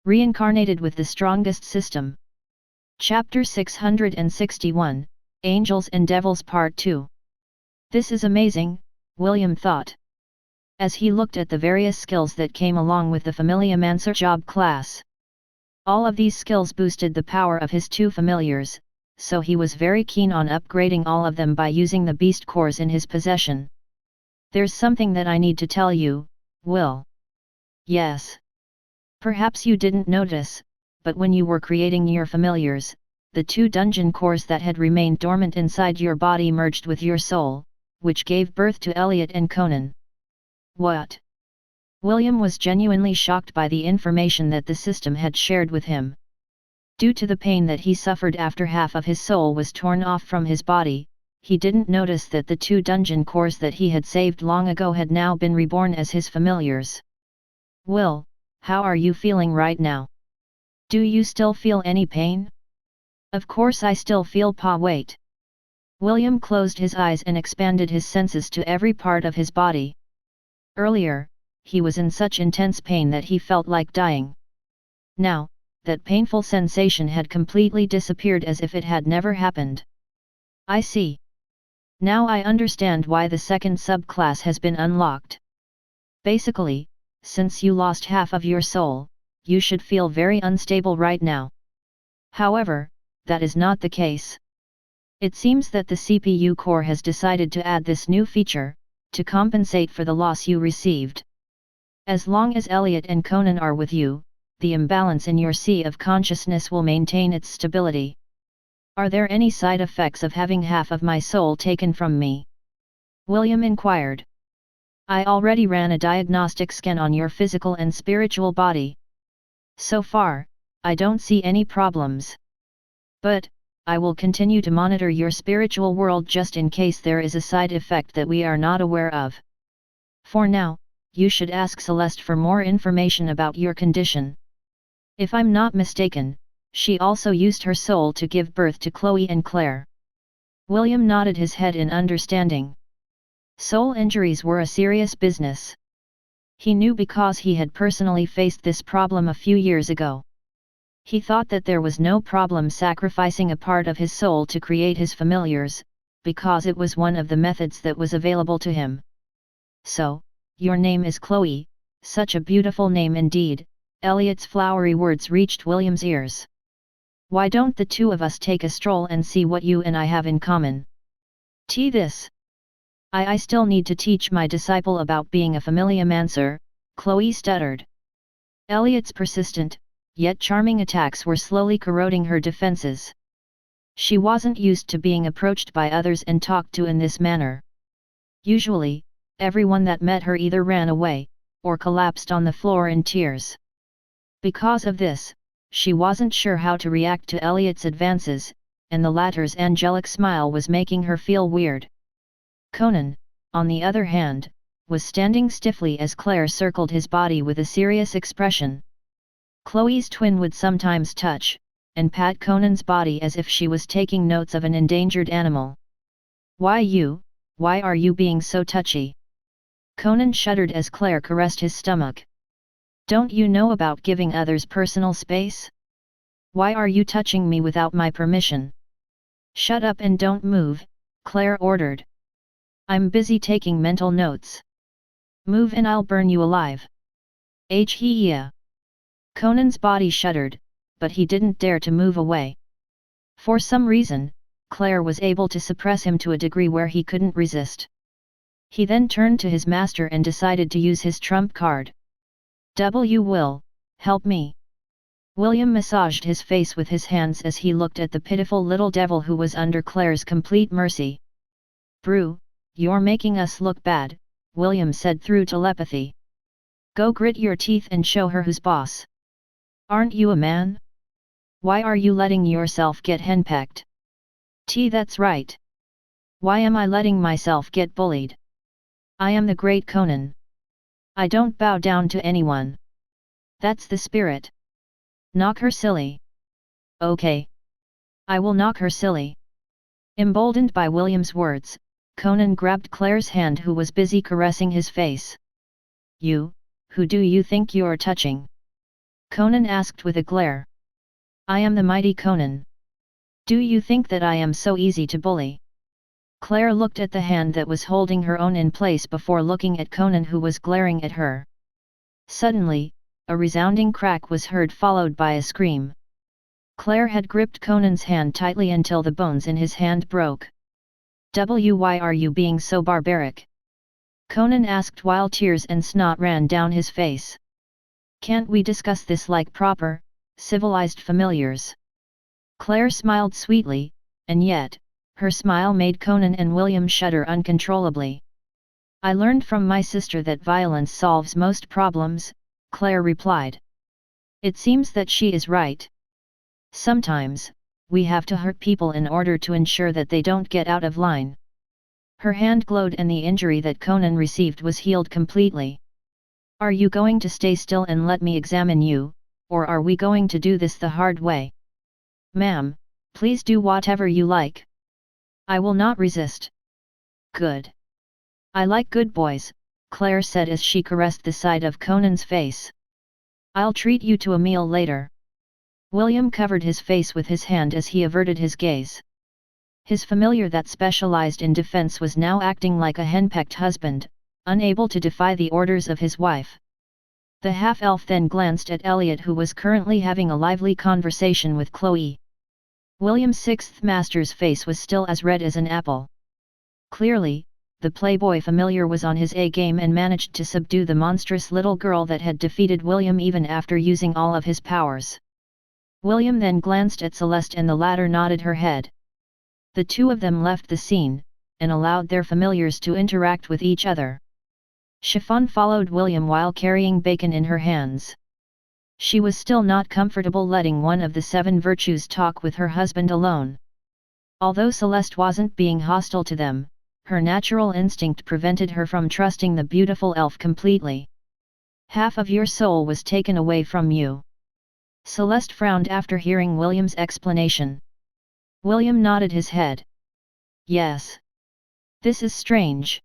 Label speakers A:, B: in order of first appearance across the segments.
A: Reincarnated with the strongest system. Chapter 661, Angels and Devils Part 2. This is amazing, William thought, as he looked at the various skills that came along with the Familiomancer job class. All of these skills boosted the power of his two familiars, so he was very keen on upgrading all of them by using the beast cores in his possession. There's something that I need to tell you, Will. Yes. Perhaps you didn't notice, but when you were creating your familiars, the two dungeon cores that had remained dormant inside your body merged with your soul, which gave birth to Elliot and Conan. What? William was genuinely shocked by the information that the system had shared with him. Due to the pain that he suffered after half of his soul was torn off from his body, he didn't notice that the two dungeon cores that he had saved long ago had now been reborn as his familiars. Will, how are you feeling right now? Do you still feel any pain? Of course I still feel wait. William closed his eyes and expanded his senses to every part of his body. Earlier, he was in such intense pain that he felt like dying. Now, that painful sensation had completely disappeared as if it had never happened. I see. Now I understand why the second subclass has been unlocked. Basically, since you lost half of your soul, you should feel very unstable right now. However, that is not the case. It seems that the CPU core has decided to add this new feature, to compensate for the loss you received. As long as Elliot and Conan are with you, the imbalance in your sea of consciousness will maintain its stability. Are there any side effects of having half of my soul taken from me? William inquired. I already ran a diagnostic scan on your physical and spiritual body. So far, I don't see any problems. But, I will continue to monitor your spiritual world just in case there is a side effect that we are not aware of. For now, you should ask Celeste for more information about your condition. If I'm not mistaken, she also used her soul to give birth to Chloe and Claire. William nodded his head in understanding. Soul injuries were a serious business. He knew because he had personally faced this problem a few years ago. He thought that there was no problem sacrificing a part of his soul to create his familiars, because it was one of the methods that was available to him. So, your name is Chloe, such a beautiful name indeed. Elliot's flowery words reached William's ears. Why don't the two of us take a stroll and see what you and I have in common? This. I still need to teach my disciple about being a familiomancer, Chloe stuttered. Elliot's persistent, yet charming attacks were slowly corroding her defenses. She wasn't used to being approached by others and talked to in this manner. Usually, everyone that met her either ran away, or collapsed on the floor in tears. Because of this, she wasn't sure how to react to Elliot's advances, and the latter's angelic smile was making her feel weird. Conan, on the other hand, was standing stiffly as Claire circled his body with a serious expression. Chloe's twin would sometimes touch, and pat Conan's body as if she was taking notes of an endangered animal. Why are you being so touchy? Conan shuddered as Claire caressed his stomach. Don't you know about giving others personal space? Why are you touching me without my permission? Shut up and don't move, Claire ordered. I'm busy taking mental notes. Move and I'll burn you alive. Yeah. Conan's body shuddered, but he didn't dare to move away. For some reason, Claire was able to suppress him to a degree where he couldn't resist. He then turned to his master and decided to use his trump card. Will, help me. William massaged his face with his hands as he looked at the pitiful little devil who was under Claire's complete mercy. Brew, you're making us look bad, William said through telepathy. Go grit your teeth and show her who's boss. Aren't you a man? Why are you letting yourself get henpecked? That's right. Why am I letting myself get bullied? I am the great Conan. I don't bow down to anyone. That's the spirit. Knock her silly. Okay. I will knock her silly. Emboldened by William's words, Conan grabbed Claire's hand who was busy caressing his face. You, who do you think you're touching? Conan asked with a glare. I am the mighty Conan. Do you think that I am so easy to bully? Claire looked at the hand that was holding her own in place before looking at Conan, who was glaring at her. Suddenly, a resounding crack was heard, followed by a scream. Claire had gripped Conan's hand tightly until the bones in his hand broke. Why are you being so barbaric? Conan asked while tears and snot ran down his face. Can't we discuss this like proper, civilized familiars? Claire smiled sweetly, and yet, her smile made Conan and William shudder uncontrollably. I learned from my sister that violence solves most problems, Claire replied. It seems that she is right. Sometimes, we have to hurt people in order to ensure that they don't get out of line. Her hand glowed and the injury that Conan received was healed completely. Are you going to stay still and let me examine you, or are we going to do this the hard way? Ma'am, please do whatever you like. I will not resist. Good. I like good boys, Claire said as she caressed the side of Conan's face. I'll treat you to a meal later. William covered his face with his hand as he averted his gaze. His familiar that specialized in defense was now acting like a henpecked husband, unable to defy the orders of his wife. The half-elf then glanced at Elliot, who was currently having a lively conversation with Chloe. William's sixth master's face was still as red as an apple. Clearly, the playboy familiar was on his A-game and managed to subdue the monstrous little girl that had defeated William even after using all of his powers. William then glanced at Celeste and the latter nodded her head. The two of them left the scene, and allowed their familiars to interact with each other. Chiffon followed William while carrying bacon in her hands. She was still not comfortable letting one of the 7 virtues talk with her husband alone. Although Celeste wasn't being hostile to them, her natural instinct prevented her from trusting the beautiful elf completely. Half of your soul was taken away from you. Celeste frowned after hearing William's explanation. William nodded his head. Yes. This is strange.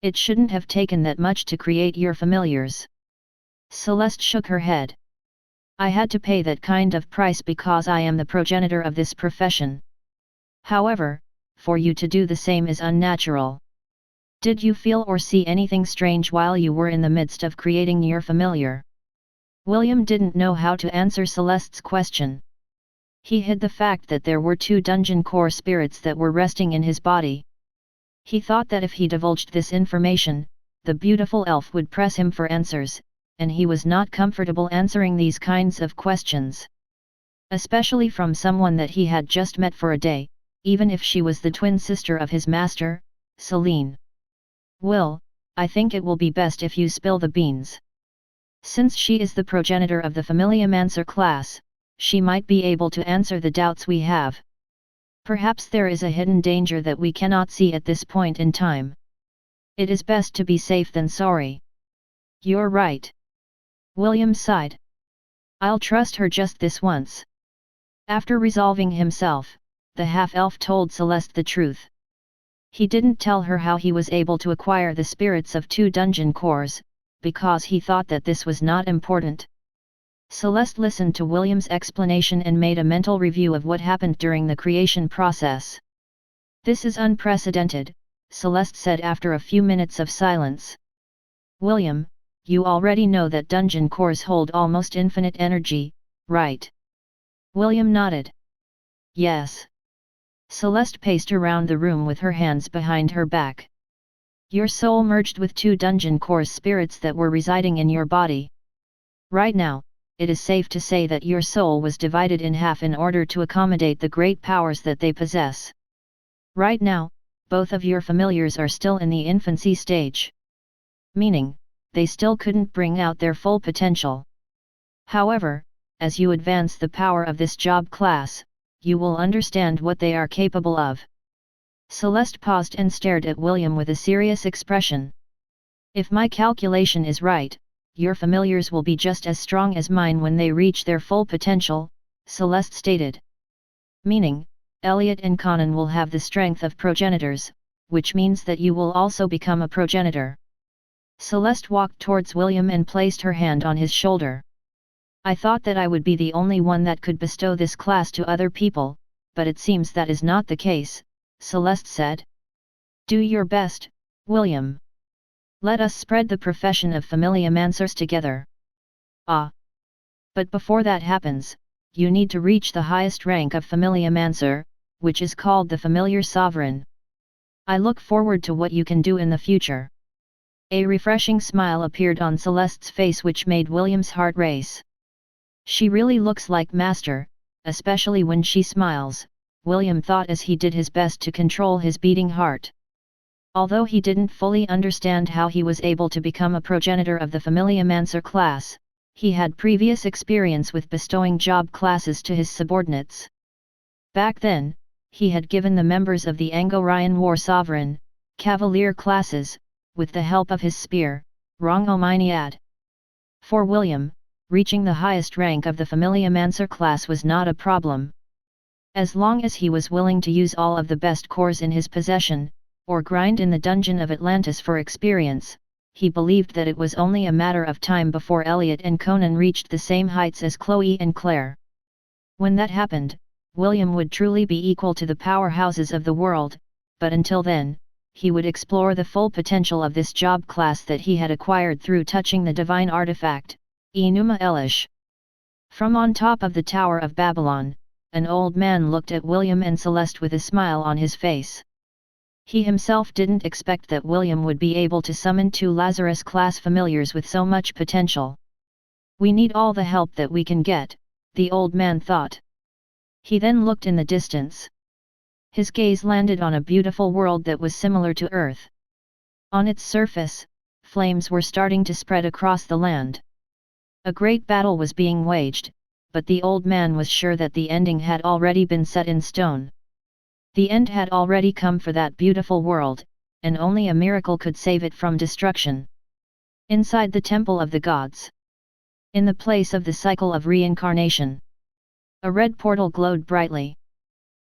A: It shouldn't have taken that much to create your familiars. Celeste shook her head. I had to pay that kind of price because I am the progenitor of this profession. However, for you to do the same is unnatural. Did you feel or see anything strange while you were in the midst of creating your familiar? William didn't know how to answer Celeste's question. He hid the fact that there were 2 dungeon core spirits that were resting in his body. He thought that if he divulged this information, the beautiful elf would press him for answers, and he was not comfortable answering these kinds of questions. Especially from someone that he had just met for a day, even if she was the twin sister of his master, Celine. Will, I think it will be best if you spill the beans. Since she is the progenitor of the Familiomancer class, she might be able to answer the doubts we have. Perhaps there is a hidden danger that we cannot see at this point in time. It is best to be safe than sorry. You're right. William sighed. I'll trust her just this once. After resolving himself, the half-elf told Celeste the truth. He didn't tell her how he was able to acquire the spirits of 2 dungeon cores, because he thought that this was not important. Celeste listened to William's explanation and made a mental review of what happened during the creation process. This is unprecedented, Celeste said after a few minutes of silence. William, you already know that dungeon cores hold almost infinite energy, right? William nodded. Yes. Celeste paced around the room with her hands behind her back. Your soul merged with 2 dungeon core spirits that were residing in your body. Right now, it is safe to say that your soul was divided in half in order to accommodate the great powers that they possess. Right now, both of your familiars are still in the infancy stage. Meaning, they still couldn't bring out their full potential. However, as you advance the power of this job class, you will understand what they are capable of. Celeste paused and stared at William with a serious expression. If my calculation is right, your familiars will be just as strong as mine when they reach their full potential, Celeste stated. Meaning, Elliot and Conan will have the strength of progenitors, which means that you will also become a progenitor. Celeste walked towards William and placed her hand on his shoulder. I thought that I would be the only one that could bestow this class to other people, but it seems that is not the case, Celeste said. Do your best, William. Let us spread the profession of familiomancers together. Ah! But before that happens, you need to reach the highest rank of familiomancer, which is called the familiar sovereign. I look forward to what you can do in the future. A refreshing smile appeared on Celeste's face which made William's heart race. She really looks like master, especially when she smiles, William thought as he did his best to control his beating heart. Although he didn't fully understand how he was able to become a progenitor of the familiomancer class, he had previous experience with bestowing job classes to his subordinates. Back then, he had given the members of the Anglo-Ryan War Sovereign, Cavalier classes, with the help of his spear, Rongominiad. For William, reaching the highest rank of the familiomancer class was not a problem. As long as he was willing to use all of the best cores in his possession, or grind in the dungeon of Atlantis for experience, he believed that it was only a matter of time before Elliot and Conan reached the same heights as Chloe and Claire. When that happened, William would truly be equal to the powerhouses of the world, but until then, he would explore the full potential of this job class that he had acquired through touching the divine artifact, Enuma Elish. From on top of the Tower of Babylon, an old man looked at William and Celeste with a smile on his face. He himself didn't expect that William would be able to summon 2 Lazarus-class familiars with so much potential. We need all the help that we can get, the old man thought. He then looked in the distance. His gaze landed on a beautiful world that was similar to Earth. On its surface, flames were starting to spread across the land. A great battle was being waged, but the old man was sure that the ending had already been set in stone. The end had already come for that beautiful world, and only a miracle could save it from destruction. Inside the Temple of the Gods, in the place of the cycle of reincarnation, a red portal glowed brightly.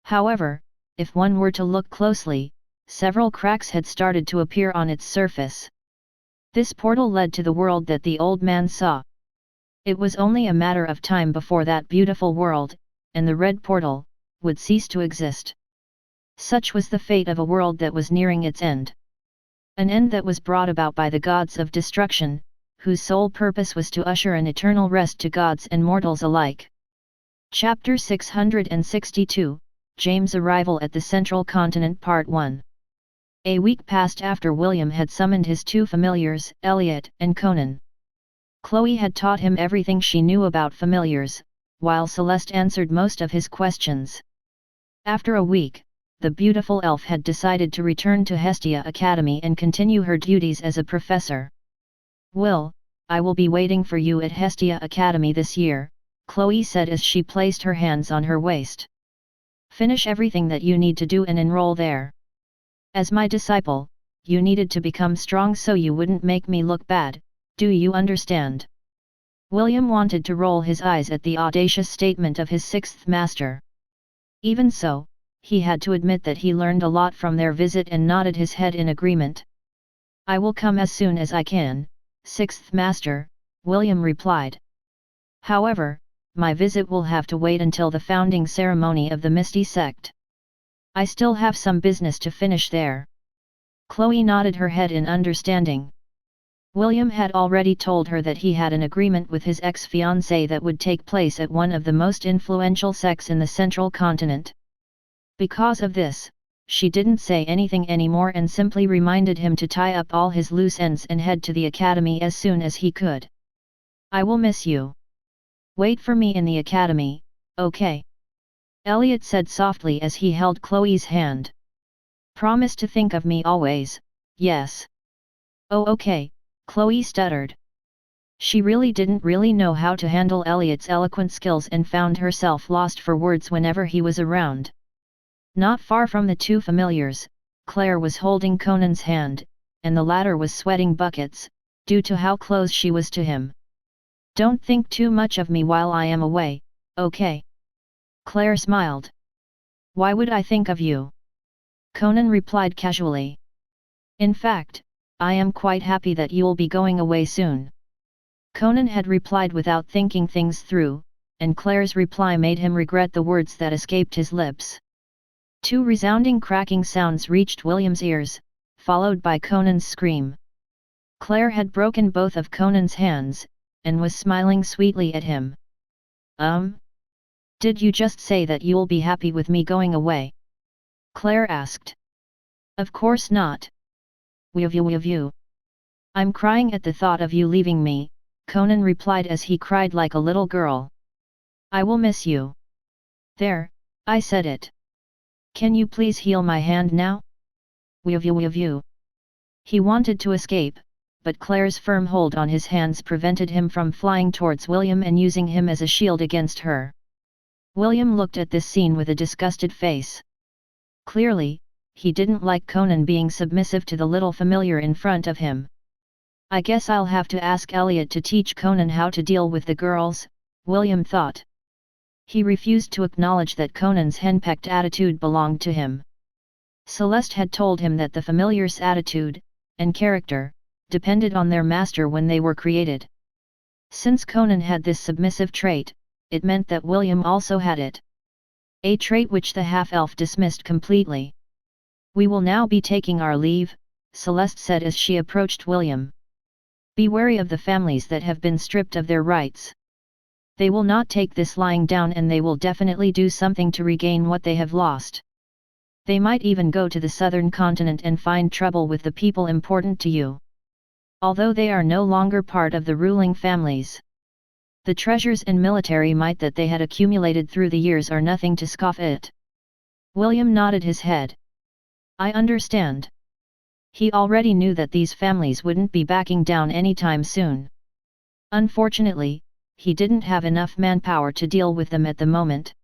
A: However, if one were to look closely, several cracks had started to appear on its surface. This portal led to the world that the old man saw. It was only a matter of time before that beautiful world, and the red portal, would cease to exist. Such was the fate of a world that was nearing its end. An end that was brought about by the gods of destruction, whose sole purpose was to usher an eternal rest to gods and mortals alike. Chapter 662, James' Arrival at the Central Continent Part 1. A week passed after William had summoned his 2 familiars, Elliot and Conan. Chloe had taught him everything she knew about familiars, while Celeste answered most of his questions. After a week, the beautiful elf had decided to return to Hestia Academy and continue her duties as a professor. "Will, I will be waiting for you at Hestia Academy this year," Chloe said as she placed her hands on her waist. "Finish everything that you need to do and enroll there. As my disciple, you needed to become strong so you wouldn't make me look bad, do you understand?" William wanted to roll his eyes at the audacious statement of his 6th master. Even so, he had to admit that he learned a lot from their visit and nodded his head in agreement. "I will come as soon as I can, 6th master," William replied. "However, my visit will have to wait until the founding ceremony of the Misty Sect. I still have some business to finish there." Chloe nodded her head in understanding. William had already told her that he had an agreement with his ex-fiancée that would take place at one of the most influential sects in the Central Continent. Because of this, she didn't say anything anymore and simply reminded him to tie up all his loose ends and head to the academy as soon as he could. "I will miss you. Wait for me in the academy, okay?" Elliot said softly as he held Chloe's hand. "Promise to think of me always, yes." "Oh okay," Chloe stuttered. She really didn't know how to handle Elliot's eloquent skills and found herself lost for words whenever he was around. Not far from the 2 familiars, Claire was holding Conan's hand, and the latter was sweating buckets, due to how close she was to him. "Don't think too much of me while I am away, okay?" Claire smiled. "Why would I think of you?" Conan replied casually. "In fact, I am quite happy that you'll be going away soon." Conan had replied without thinking things through, and Claire's reply made him regret the words that escaped his lips. Two resounding cracking sounds reached William's ears, followed by Conan's scream. Claire had broken both of Conan's hands, and was smiling sweetly at him. Did you just say that you'll be happy with me going away? Claire asked. Of course not. You. I'm crying at the thought of you leaving me, Conan replied as he cried like a little girl. I will miss you. There, I said it. Can you please heal my hand now? You. He wanted to escape, but Claire's firm hold on his hands prevented him from flying towards William and using him as a shield against her. William looked at this scene with a disgusted face. Clearly, he didn't like Conan being submissive to the little familiar in front of him. I guess I'll have to ask Elliot to teach Conan how to deal with the girls, William thought. He refused to acknowledge that Conan's henpecked attitude belonged to him. Celeste had told him that the familiar's attitude, and character, depended on their master when they were created. Since Conan had this submissive trait, it meant that William also had it. A trait which the half-elf dismissed completely. We will now be taking our leave, Celeste said as she approached William. Be wary of the families that have been stripped of their rights. They will not take this lying down, and they will definitely do something to regain what they have lost. They might even go to the southern continent and find trouble with the people important to you. Although they are no longer part of the ruling families. The treasures and military might that they had accumulated through the years are nothing to scoff at. William nodded his head. I understand. He already knew that these families wouldn't be backing down anytime soon. Unfortunately, he didn't have enough manpower to deal with them at the moment.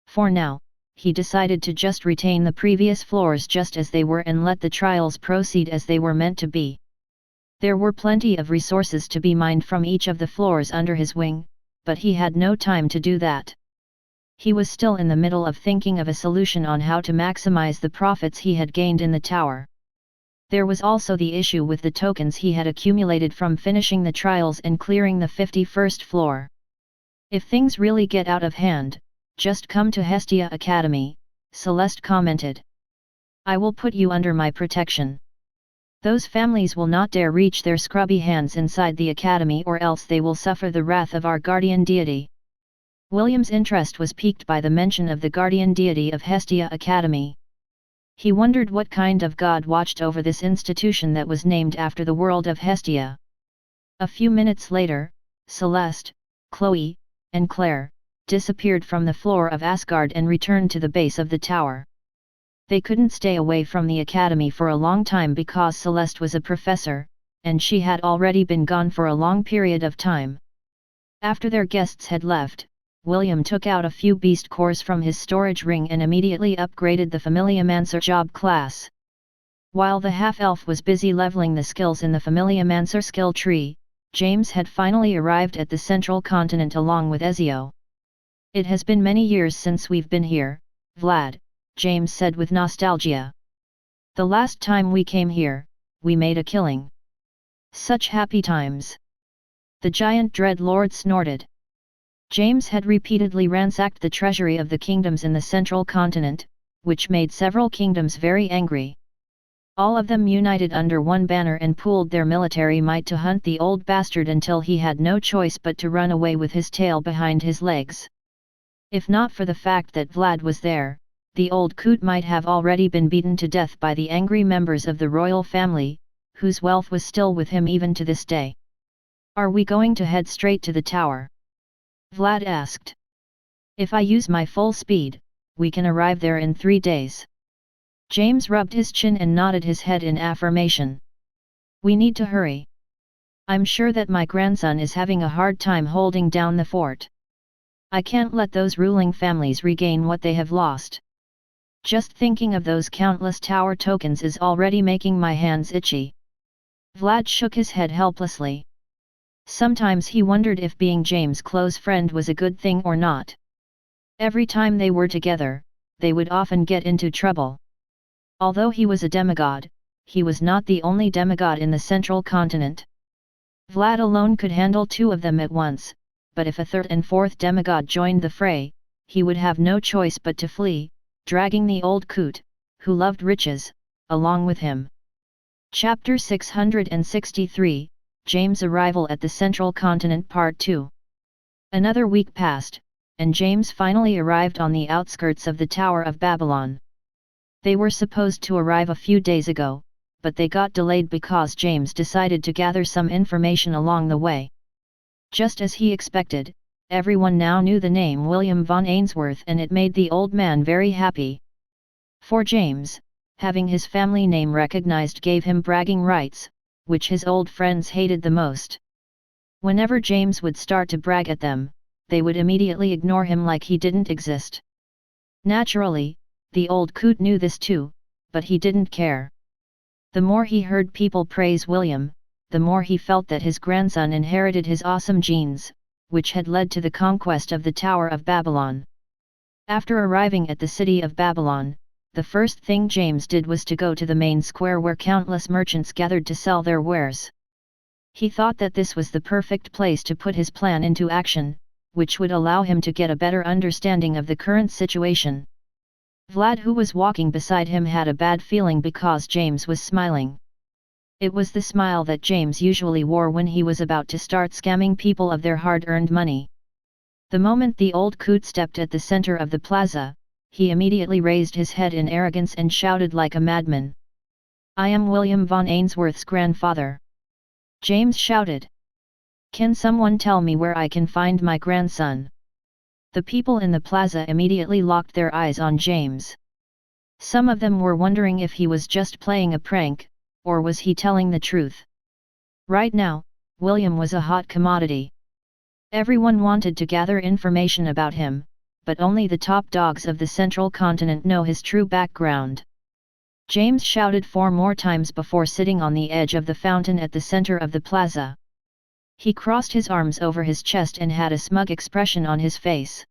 A: For now, he decided to just retain the previous floors just as they were and let the trials proceed as they were meant to be. There were plenty of resources to be mined from each of the floors under his wing, but he had no time to do that. He was still in the middle of thinking of a solution on how to maximize the profits he had gained in the tower. There was also the issue with the tokens he had accumulated from finishing the trials and clearing the 51st floor. If things really get out of hand, just come to Hestia Academy, Celeste commented. I will put you under my protection. Those families will not dare reach their scrubby hands inside the academy, or else they will suffer the wrath of our guardian deity. William's interest was piqued by the mention of the guardian deity of Hestia Academy. He wondered what kind of god watched over this institution that was named after the world of Hestia. A few minutes later, Celeste, Chloe, and Claire disappeared from the floor of Asgard and returned to the base of the tower. They couldn't stay away from the academy for a long time because Celeste was a professor, and she had already been gone for a long period of time. After their guests had left, William took out a few beast cores from his storage ring and immediately upgraded the Familiamancer job class. While the half-elf was busy leveling the skills in the Familiamancer skill tree, James had finally arrived at the central continent along with Ezio. It has been many years since we've been here, Vlad, James said with nostalgia. The last time we came here, we made a killing. Such happy times. The giant dreadlord snorted. James had repeatedly ransacked the treasury of the kingdoms in the central continent, which made several kingdoms very angry. All of them united under one banner and pooled their military might to hunt the old bastard until he had no choice but to run away with his tail behind his legs. If not for the fact that Vlad was there, the old coot might have already been beaten to death by the angry members of the royal family, whose wealth was still with him even to this day. Are we going to head straight to the tower? Vlad asked. If I use my full speed, we can arrive there in 3 days. James rubbed his chin and nodded his head in affirmation. We need to hurry. I'm sure that my grandson is having a hard time holding down the fort. I can't let those ruling families regain what they have lost. Just thinking of those countless tower tokens is already making my hands itchy. Vlad shook his head helplessly. Sometimes he wondered if being James' close friend was a good thing or not. Every time they were together, they would often get into trouble. Although he was a demigod, he was not the only demigod in the central continent. Vlad alone could handle 2 of them at once, but if a 3rd and 4th demigod joined the fray, he would have no choice but to flee, dragging the old coot, who loved riches, along with him. Chapter 663, James' Arrival at the Central Continent Part 2. Another week passed, and James finally arrived on the outskirts of the Tower of Babylon. They were supposed to arrive a few days ago, but they got delayed because James decided to gather some information along the way. Just as he expected, everyone now knew the name William von Ainsworth, and it made the old man very happy. For James, having his family name recognized gave him bragging rights, which his old friends hated the most. Whenever James would start to brag at them, they would immediately ignore him like he didn't exist. Naturally, the old coot knew this too, but he didn't care. The more he heard people praise William, the more he felt that his grandson inherited his awesome genes, which had led to the conquest of the Tower of Babylon. After arriving at the city of Babylon, the first thing James did was to go to the main square where countless merchants gathered to sell their wares. He thought that this was the perfect place to put his plan into action, which would allow him to get a better understanding of the current situation. Vlad, who was walking beside him, had a bad feeling because James was smiling. It was the smile that James usually wore when he was about to start scamming people of their hard-earned money. The moment the old coot stepped at the center of the plaza, he immediately raised his head in arrogance and shouted like a madman. "I am William von Ainsworth's grandfather!" James shouted. "Can someone tell me where I can find my grandson?" The people in the plaza immediately locked their eyes on James. Some of them were wondering if he was just playing a prank, or was he telling the truth? Right now, William was a hot commodity. Everyone wanted to gather information about him, but only the top dogs of the Central Continent know his true background. James shouted 4 more times before sitting on the edge of the fountain at the center of the plaza. He crossed his arms over his chest and had a smug expression on his face.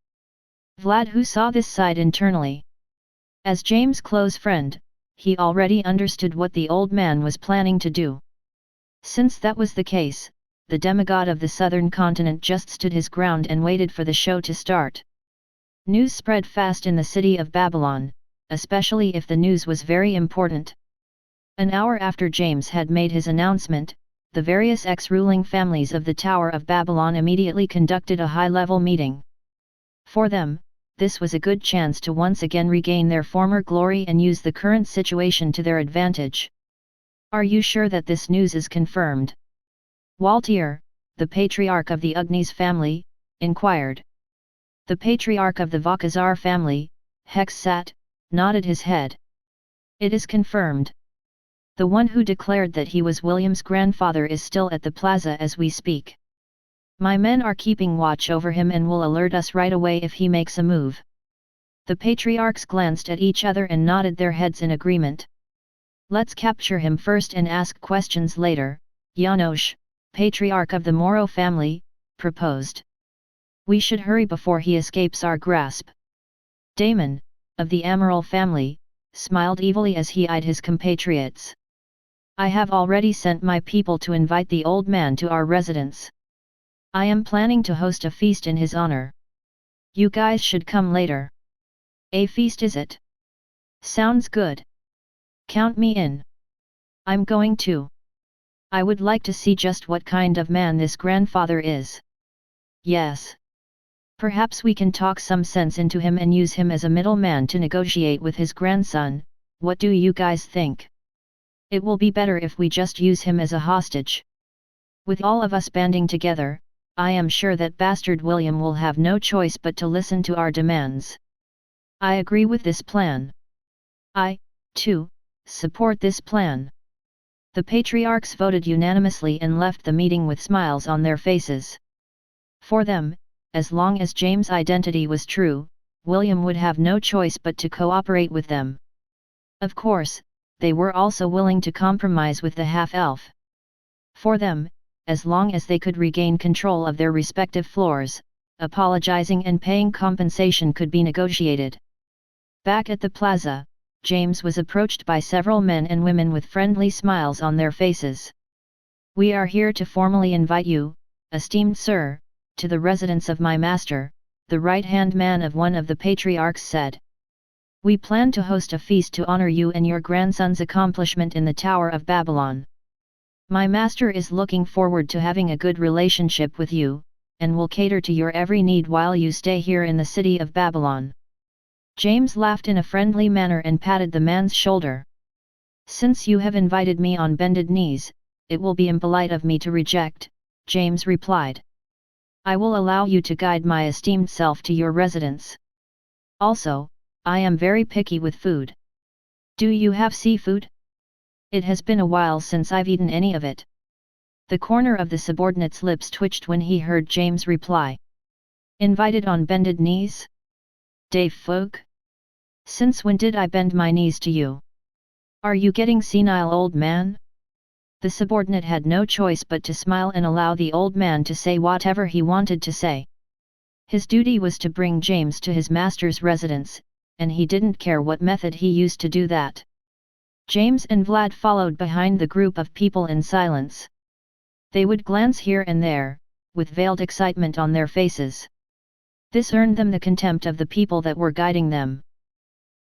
A: Vlad, who saw this, sighed internally. As James' close friend, he already understood what the old man was planning to do. Since that was the case, the demigod of the southern continent just stood his ground and waited for the show to start. News spread fast in the city of Babylon, especially if the news was very important. An hour after James had made his announcement, the various ex-ruling families of the Tower of Babylon immediately conducted a high-level meeting. For them, this was a good chance to once again regain their former glory and use the current situation to their advantage. "Are you sure that this news is confirmed?" Waltier, the patriarch of the Ugnis family, inquired. The patriarch of the Vakazar family, Hexsat, nodded his head. "It is confirmed. The one who declared that he was William's grandfather is still at the plaza as we speak. My men are keeping watch over him and will alert us right away if he makes a move." The patriarchs glanced at each other and nodded their heads in agreement. "Let's capture him first and ask questions later," Janosch, patriarch of the Moro family, proposed. "We should hurry before he escapes our grasp." Damon, of the Amaral family, smiled evilly as he eyed his compatriots. "I have already sent my people to invite the old man to our residence. I am planning to host a feast in his honor. You guys should come later." "A feast, is it? Sounds good. Count me in. I'm going too. I would like to see just what kind of man this grandfather is." "Yes. Perhaps we can talk some sense into him and use him as a middleman to negotiate with his grandson. What do you guys think?" "It will be better if we just use him as a hostage. With all of us banding together, I am sure that bastard William will have no choice but to listen to our demands." "I agree with this plan." "I, too, support this plan." The patriarchs voted unanimously and left the meeting with smiles on their faces. For them, as long as James' identity was true, William would have no choice but to cooperate with them. Of course, they were also willing to compromise with the half-elf. For them, as long as they could regain control of their respective floors, apologizing and paying compensation could be negotiated. Back at the plaza, James was approached by several men and women with friendly smiles on their faces. We are here to formally invite you, esteemed sir, to the residence of my master, the right-hand man of one of the patriarchs said. We plan to host a feast to honor you and your grandson's accomplishment in the Tower of Babylon. My master is looking forward to having a good relationship with you, and will cater to your every need while you stay here in the city of Babylon. James laughed in a friendly manner and patted the man's shoulder. Since you have invited me on bended knees, it will be impolite of me to reject, James replied. I will allow you to guide my esteemed self to your residence. Also, I am very picky with food. Do you have seafood? It has been a while since I've eaten any of it. The corner of the subordinate's lips twitched when he heard James' reply. Invited on bended knees? Dave folk? Since when did I bend my knees to you? Are you getting senile, old man? The subordinate had no choice but to smile and allow the old man to say whatever he wanted to say. His duty was to bring James to his master's residence, and he didn't care what method he used to do that. James and Vlad followed behind the group of people in silence. They would glance here and there, with veiled excitement on their faces. This earned them the contempt of the people that were guiding them.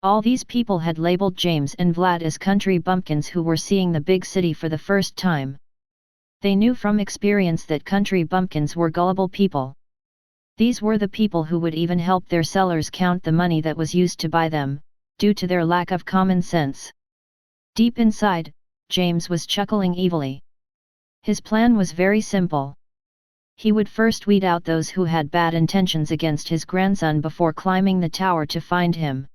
A: All these people had labeled James and Vlad as country bumpkins who were seeing the big city for the first time. They knew from experience that country bumpkins were gullible people. These were the people who would even help their sellers count the money that was used to buy them, due to their lack of common sense. Deep inside, James was chuckling evilly. His plan was very simple. He would first weed out those who had bad intentions against his grandson before climbing the tower to find him.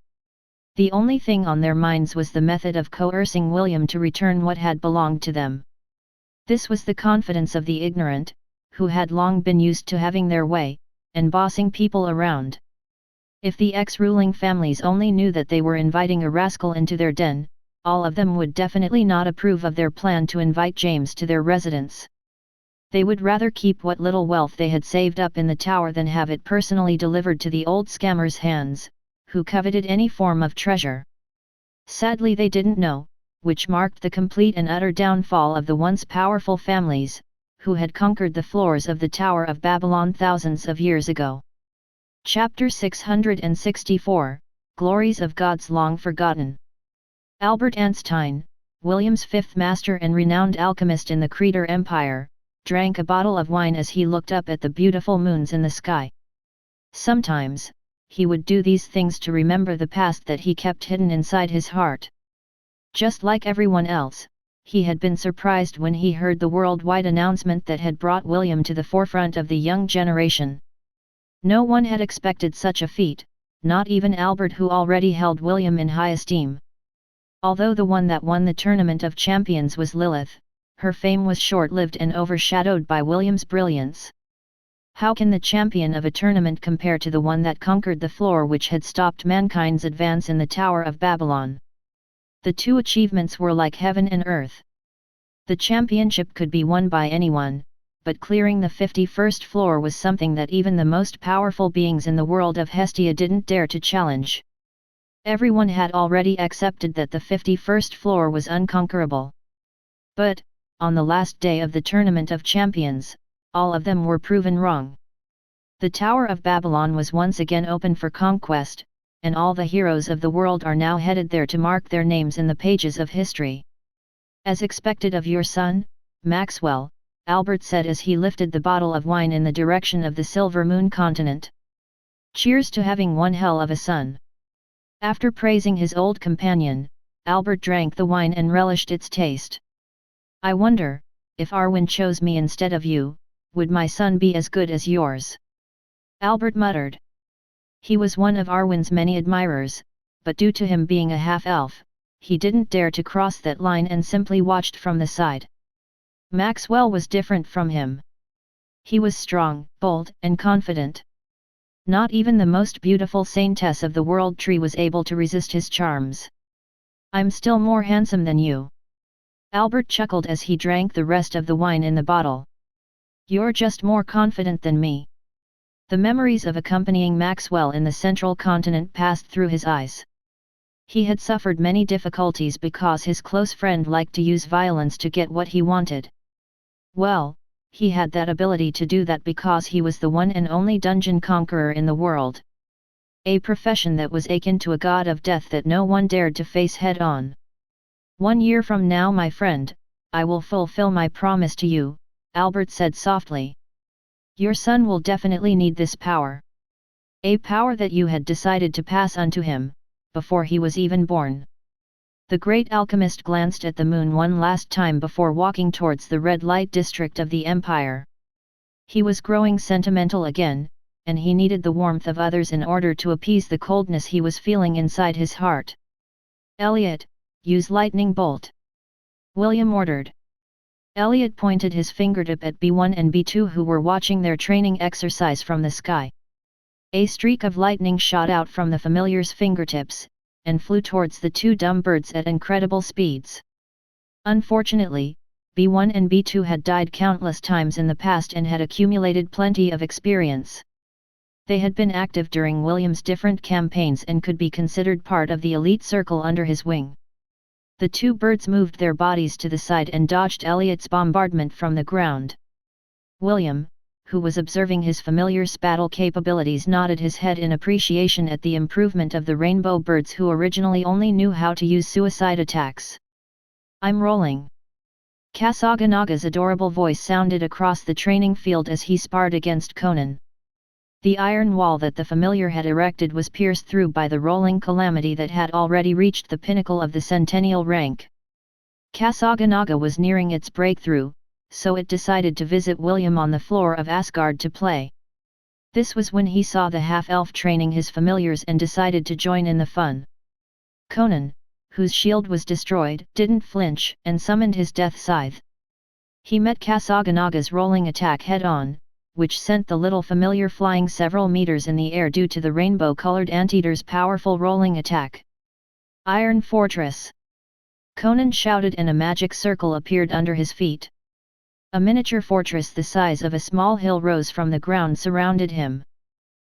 A: The only thing on their minds was the method of coercing William to return what had belonged to them. This was the confidence of the ignorant, who had long been used to having their way, and bossing people around. If the ex-ruling families only knew that they were inviting a rascal into their den, all of them would definitely not approve of their plan to invite James to their residence. They would rather keep what little wealth they had saved up in the tower than have it personally delivered to the old scammer's hands, who coveted any form of treasure. Sadly, they didn't know, which marked the complete and utter downfall of the once powerful families, who had conquered the floors of the Tower of Babylon thousands of years ago. Chapter 664, Glories of Gods Long Forgotten. Albert Einstein, William's fifth master and renowned alchemist in the Creator Empire, drank a bottle of wine as he looked up at the beautiful moons in the sky. Sometimes, he would do these things to remember the past that he kept hidden inside his heart. Just like everyone else, he had been surprised when he heard the worldwide announcement that had brought William to the forefront of the young generation. No one had expected such a feat, not even Albert, who already held William in high esteem. Although the one that won the Tournament of Champions was Lilith, her fame was short-lived and overshadowed by William's brilliance. How can the champion of a tournament compare to the one that conquered the floor which had stopped mankind's advance in the Tower of Babylon? The two achievements were like heaven and earth. The championship could be won by anyone, but clearing the 51st floor was something that even the most powerful beings in the world of Hestia didn't dare to challenge. Everyone had already accepted that the 51st floor was unconquerable. But, on the last day of the Tournament of Champions, all of them were proven wrong. The Tower of Babylon was once again open for conquest, and all the heroes of the world are now headed there to mark their names in the pages of history. As expected of your son, Maxwell, Albert said as he lifted the bottle of wine in the direction of the Silver Moon continent. Cheers to having one hell of a son. After praising his old companion, Albert drank the wine and relished its taste. I wonder, if Arwen chose me instead of you, would my son be as good as yours? Albert muttered. He was one of Arwen's many admirers, but due to him being a half-elf, he didn't dare to cross that line and simply watched from the side. Maxwell was different from him. He was strong, bold, and confident. Not even the most beautiful saintess of the world tree was able to resist his charms. I'm still more handsome than you. Albert chuckled as he drank the rest of the wine in the bottle. You're just more confident than me. The memories of accompanying Maxwell in the central continent passed through his eyes. He had suffered many difficulties because his close friend liked to use violence to get what he wanted. Well, he had that ability to do that because he was the one and only dungeon conqueror in the world. A profession that was akin to a god of death that no one dared to face head-on. 1 year from now, my friend, I will fulfill my promise to you, Albert said softly. Your son will definitely need this power. A power that you had decided to pass on to him, before he was even born. The great alchemist glanced at the moon one last time before walking towards the red light district of the Empire. He was growing sentimental again, and he needed the warmth of others in order to appease the coldness he was feeling inside his heart. Elliot, use lightning bolt. William ordered. Elliot pointed his fingertip at B1 and B2 who were watching their training exercise from the sky. A streak of lightning shot out from the familiar's fingertips, and flew towards the two dumb birds at incredible speeds. Unfortunately, B1 and B2 had died countless times in the past and had accumulated plenty of experience. They had been active during William's different campaigns and could be considered part of the elite circle under his wing. The two birds moved their bodies to the side and dodged Elliot's bombardment from the ground. William, who was observing his familiar's battle capabilities, nodded his head in appreciation at the improvement of the rainbow birds who originally only knew how to use suicide attacks. I'm rolling. Kasaganaga's adorable voice sounded across the training field as he sparred against Conan. The iron wall that the familiar had erected was pierced through by the rolling calamity that had already reached the pinnacle of the centennial rank. Kasaganaga was nearing its breakthrough, so it decided to visit William on the floor of Asgard to play. This was when he saw the half-elf training his familiars and decided to join in the fun. Conan, whose shield was destroyed, didn't flinch and summoned his death scythe. He met Kasaganaga's rolling attack head-on, which sent the little familiar flying several meters in the air due to the rainbow-colored anteater's powerful rolling attack. Iron Fortress! Conan shouted and a magic circle appeared under his feet. A miniature fortress the size of a small hill rose from the ground surrounded him.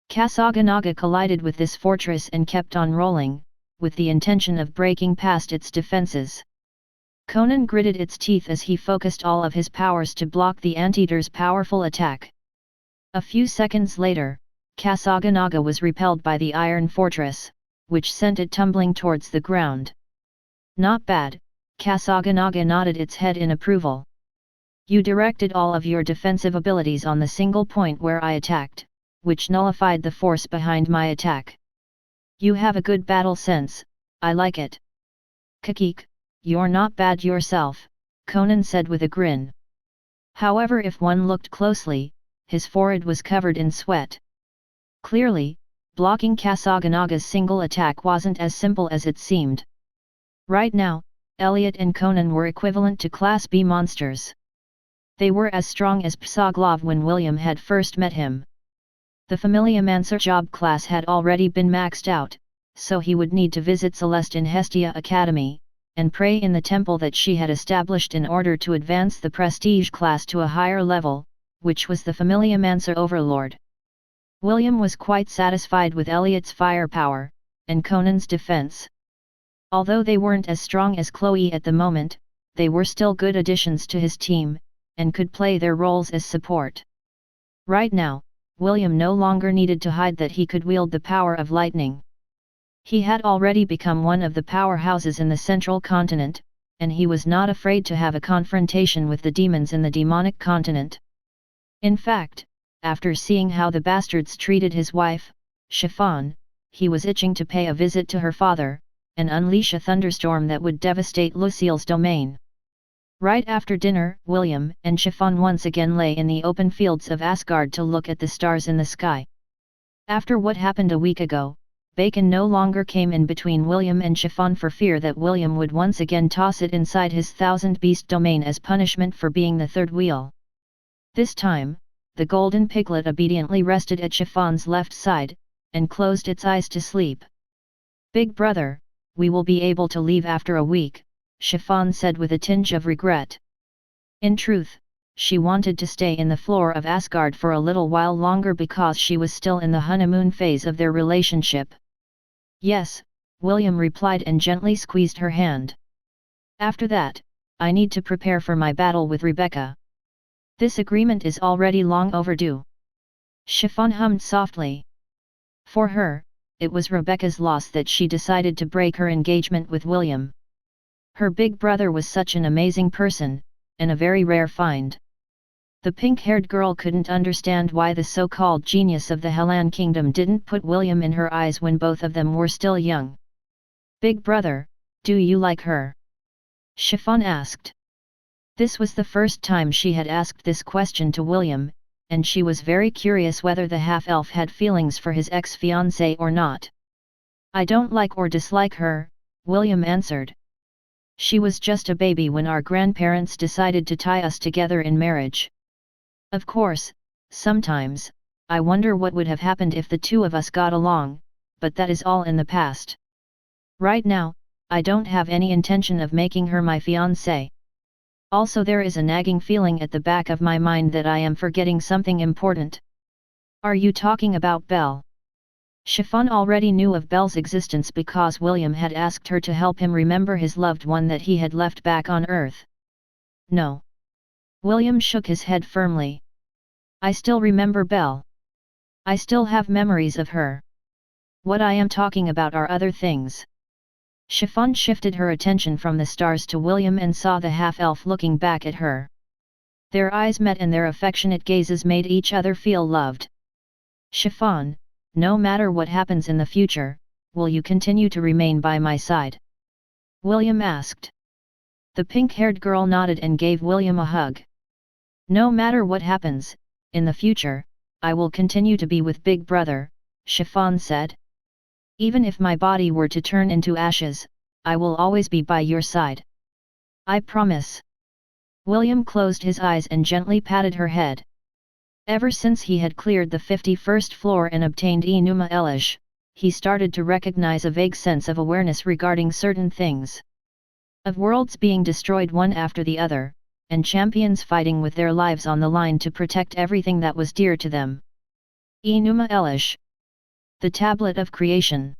A: Kasaganaga collided with this fortress and kept on rolling, with the intention of breaking past its defenses. Conan gritted its teeth as he focused all of his powers to block the anteater's powerful attack. A few seconds later, Kasaganaga was repelled by the iron fortress, which sent it tumbling towards the ground. Not bad, Kasaganaga nodded its head in approval. You directed all of your defensive abilities on the single point where I attacked, which nullified the force behind my attack. You have a good battle sense, I like it. Kakik, you're not bad yourself, Conan said with a grin. However, if one looked closely, his forehead was covered in sweat. Clearly, blocking Kasaganaga's single attack wasn't as simple as it seemed. Right now, Elliot and Conan were equivalent to Class B monsters. They were as strong as Psaglov when William had first met him. The Familiomancer job class had already been maxed out, so he would need to visit Celeste in Hestia Academy, and pray in the temple that she had established in order to advance the prestige class to a higher level, which was the Familiomancer Overlord. William was quite satisfied with Elliot's firepower, and Conan's defense. Although they weren't as strong as Chloe at the moment, they were still good additions to his team, and could play their roles as support. Right now, William no longer needed to hide that he could wield the power of lightning. He had already become one of the powerhouses in the central continent, and he was not afraid to have a confrontation with the demons in the demonic continent. In fact, after seeing how the bastards treated his wife, Chiffon, he was itching to pay a visit to her father, and unleash a thunderstorm that would devastate Lucille's domain. Right after dinner, William and Chiffon once again lay in the open fields of Asgard to look at the stars in the sky. After what happened a week ago, Bacon no longer came in between William and Chiffon for fear that William would once again toss it inside his thousand-beast domain as punishment for being the third wheel. This time, the golden piglet obediently rested at Chiffon's left side, and closed its eyes to sleep. "Big brother, we will be able to leave after a week," Chiffon said with a tinge of regret. In truth, she wanted to stay in the floor of Asgard for a little while longer because she was still in the honeymoon phase of their relationship. "Yes," William replied and gently squeezed her hand. "After that, I need to prepare for my battle with Rebecca." This agreement is already long overdue. Chiffon hummed softly. For her, it was Rebecca's loss that she decided to break her engagement with William. Her big brother was such an amazing person, and a very rare find. The pink-haired girl couldn't understand why the so-called genius of the Helan Kingdom didn't put William in her eyes when both of them were still young. Big brother, do you like her? Chiffon asked. This was the first time she had asked this question to William, and she was very curious whether the half-elf had feelings for his ex-fiancée or not. I don't like or dislike her, William answered. She was just a baby when our grandparents decided to tie us together in marriage. Of course, sometimes, I wonder what would have happened if the two of us got along, but that is all in the past. Right now, I don't have any intention of making her my fiancée. Also, there is a nagging feeling at the back of my mind that I am forgetting something important. Are you talking about Belle? Chiffon already knew of Belle's existence because William had asked her to help him remember his loved one that he had left back on Earth. No. William shook his head firmly. I still remember Belle. I still have memories of her. What I am talking about are other things. Chiffon shifted her attention from the stars to William and saw the half-elf looking back at her. Their eyes met and their affectionate gazes made each other feel loved. Chiffon, no matter what happens in the future, will you continue to remain by my side? William asked. The pink-haired girl nodded and gave William a hug. No matter what happens, in the future, I will continue to be with Big Brother, Chiffon said. Even if my body were to turn into ashes, I will always be by your side. I promise. William closed his eyes and gently patted her head. Ever since he had cleared the 51st floor and obtained Enuma Elish, he started to recognize a vague sense of awareness regarding certain things. Of worlds being destroyed one after the other, and champions fighting with their lives on the line to protect everything that was dear to them. Enuma Elish. The Tablet of Creation.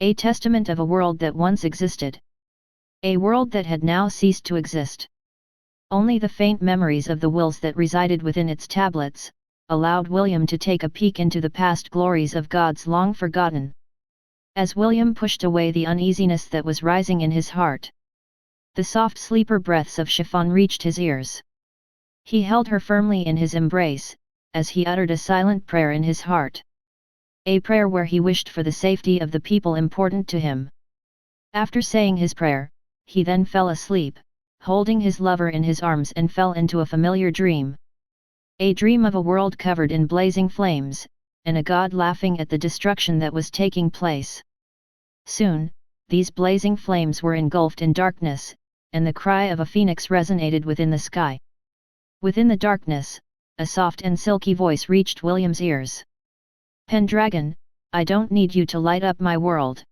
A: A testament of a world that once existed. A world that had now ceased to exist. Only the faint memories of the wills that resided within its tablets, allowed William to take a peek into the past glories of gods long forgotten. As William pushed away the uneasiness that was rising in his heart, the soft sleeper breaths of Chiffon reached his ears. He held her firmly in his embrace, as he uttered a silent prayer in his heart. A prayer where he wished for the safety of the people important to him. After saying his prayer, he then fell asleep, holding his lover in his arms, and fell into a familiar dream. A dream of a world covered in blazing flames, and a god laughing at the destruction that was taking place. Soon, these blazing flames were engulfed in darkness, and the cry of a phoenix resonated within the sky. Within the darkness, a soft and silky voice reached William's ears. Pendragon, I don't need you to light up my world.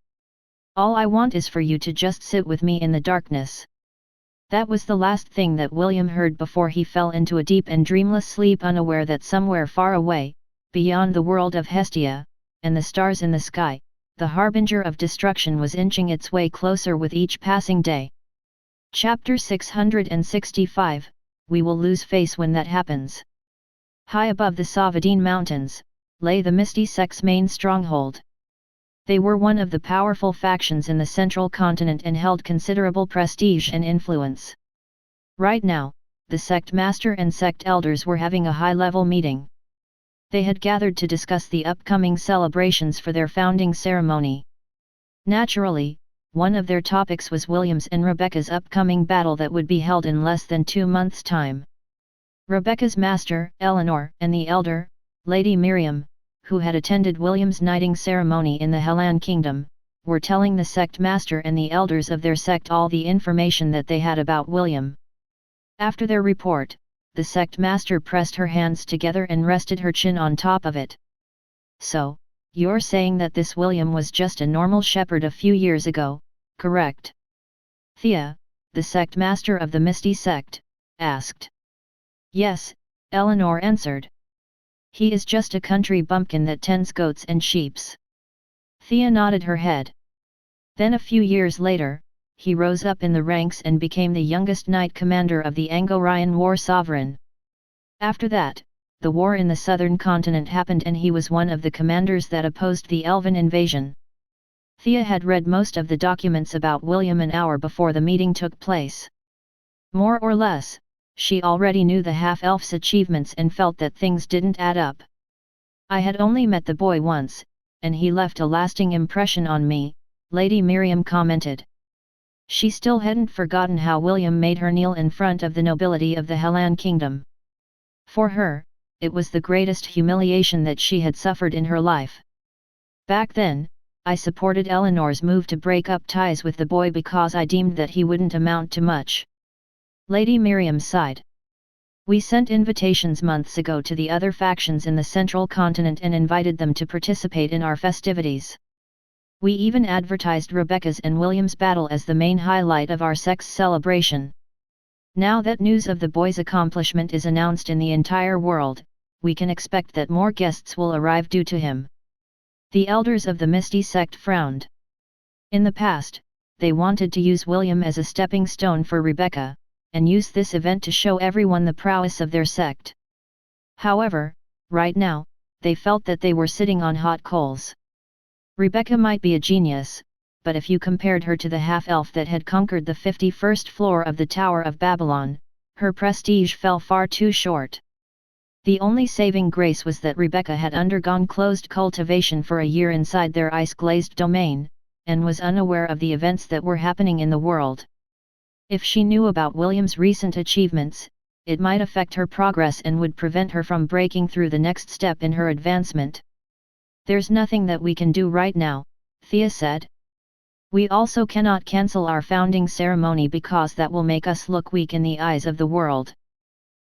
A: All I want is for you to just sit with me in the darkness. That was the last thing that William heard before he fell into a deep and dreamless sleep, unaware that somewhere far away, beyond the world of Hestia, and the stars in the sky, the harbinger of destruction was inching its way closer with each passing day. Chapter 665, We will lose face when that happens. High above the Savadine Mountains, lay the Misty Sect's main stronghold. They were one of the powerful factions in the central continent and held considerable prestige and influence. Right now, the sect master and sect elders were having a high-level meeting. They had gathered to discuss the upcoming celebrations for their founding ceremony. Naturally, one of their topics was William's and Rebecca's upcoming battle that would be held in less than 2 months' time. Rebecca's master, Eleanor, and the elder, Lady Miriam, who had attended William's knighting ceremony in the Helan Kingdom, were telling the sect master and the elders of their sect all the information that they had about William. After their report, the sect master pressed her hands together and rested her chin on top of it. So, you're saying that this William was just a normal shepherd a few years ago, correct? Thea, the sect master of the Misty Sect, asked. Yes, Eleanor answered. He is just a country bumpkin that tends goats and sheeps. Thea nodded her head. Then a few years later, he rose up in the ranks and became the youngest knight commander of the Angorian war sovereign. After that, the war in the southern continent happened and he was one of the commanders that opposed the Elven invasion. Thea had read most of the documents about William an hour before the meeting took place. More or less, she already knew the half-elf's achievements and felt that things didn't add up. I had only met the boy once, and he left a lasting impression on me, Lady Miriam commented. She still hadn't forgotten how William made her kneel in front of the nobility of the Hellan kingdom. For her, it was the greatest humiliation that she had suffered in her life. Back then, I supported Eleanor's move to break up ties with the boy because I deemed that he wouldn't amount to much. Lady Miriam sighed. We sent invitations months ago to the other factions in the central continent and invited them to participate in our festivities. We even advertised Rebecca's and William's battle as the main highlight of our sect's celebration. Now that news of the boy's accomplishment is announced in the entire world, we can expect that more guests will arrive due to him. The elders of the Misty Sect frowned. In the past, they wanted to use William as a stepping stone for Rebecca, and use this event to show everyone the prowess of their sect. However, right now, they felt that they were sitting on hot coals. Rebecca might be a genius, but if you compared her to the half-elf that had conquered the 51st floor of the Tower of Babylon, her prestige fell far too short. The only saving grace was that Rebecca had undergone closed cultivation for a year inside their ice-glazed domain, and was unaware of the events that were happening in the world. If she knew about William's recent achievements, it might affect her progress and would prevent her from breaking through the next step in her advancement. There's nothing that we can do right now, Thea said. We also cannot cancel our founding ceremony because that will make us look weak in the eyes of the world.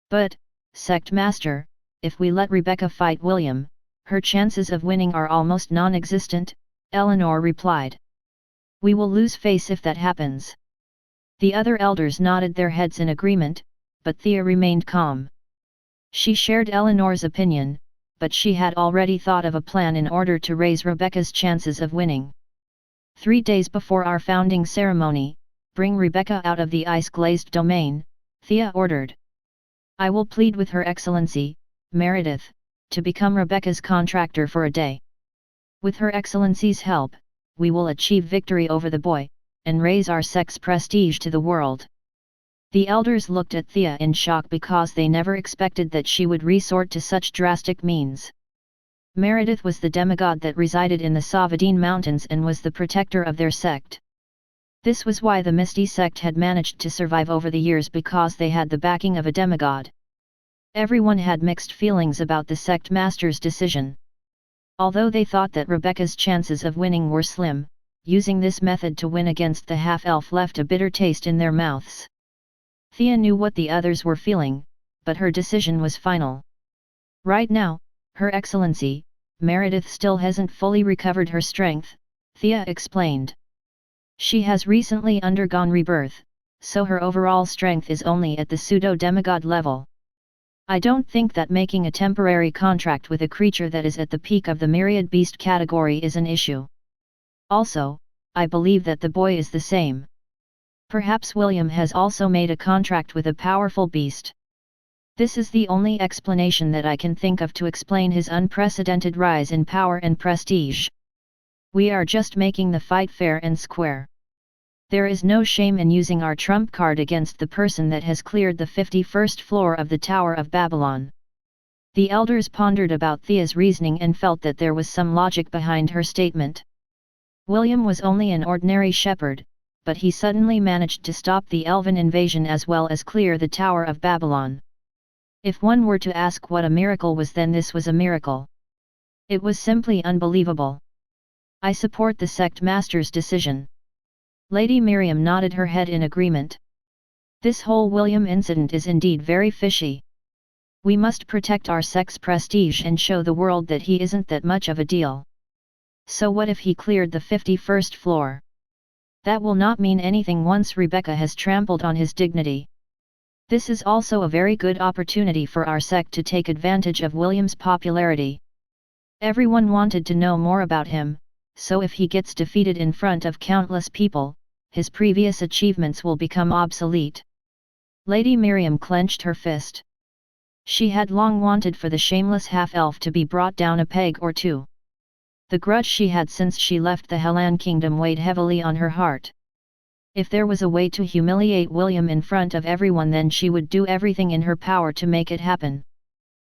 A: But, Sect Master, if we let Rebecca fight William, her chances of winning are almost non-existent, Eleanor replied. We will lose face if that happens. The other elders nodded their heads in agreement, but Thea remained calm. She shared Eleanor's opinion, but she had already thought of a plan in order to raise Rebecca's chances of winning. 3 days before our founding ceremony, bring Rebecca out of the ice-glazed domain, Thea ordered. I will plead with Her Excellency, Meredith, to become Rebecca's contractor for a day. With Her Excellency's help, we will achieve victory over the boy, and raise our sect's prestige to the world. The elders looked at Thea in shock because they never expected that she would resort to such drastic means. Meredith was the demigod that resided in the Savadine Mountains and was the protector of their sect. This was why the Misty Sect had managed to survive over the years, because they had the backing of a demigod. Everyone had mixed feelings about the sect master's decision. Although they thought that Rebecca's chances of winning were slim, using this method to win against the half-elf left a bitter taste in their mouths. Thea knew what the others were feeling, but her decision was final. Right now, Her Excellency, Meredith still hasn't fully recovered her strength, Thea explained. She has recently undergone rebirth, so her overall strength is only at the pseudo-demigod level. I don't think that making a temporary contract with a creature that is at the peak of the myriad beast category is an issue. Also, I believe that the boy is the same. Perhaps William has also made a contract with a powerful beast. This is the only explanation that I can think of to explain his unprecedented rise in power and prestige. We are just making the fight fair and square. There is no shame in using our trump card against the person that has cleared the 51st floor of the Tower of Babylon. The elders pondered about Thea's reasoning and felt that there was some logic behind her statement. William was only an ordinary shepherd, but he suddenly managed to stop the Elven invasion as well as clear the Tower of Babylon. If one were to ask what a miracle was, then this was a miracle. It was simply unbelievable. I support the sect master's decision. Lady Miriam nodded her head in agreement. This whole William incident is indeed very fishy. We must protect our sect's prestige and show the world that he isn't that much of a deal. So what if he cleared the 51st floor? That will not mean anything once Rebecca has trampled on his dignity. This is also a very good opportunity for our sect to take advantage of William's popularity. Everyone wanted to know more about him, so if he gets defeated in front of countless people, his previous achievements will become obsolete. Lady Miriam clenched her fist. She had long wanted for the shameless half-elf to be brought down a peg or two. The grudge she had since she left the Hellan kingdom weighed heavily on her heart. If there was a way to humiliate William in front of everyone, then she would do everything in her power to make it happen.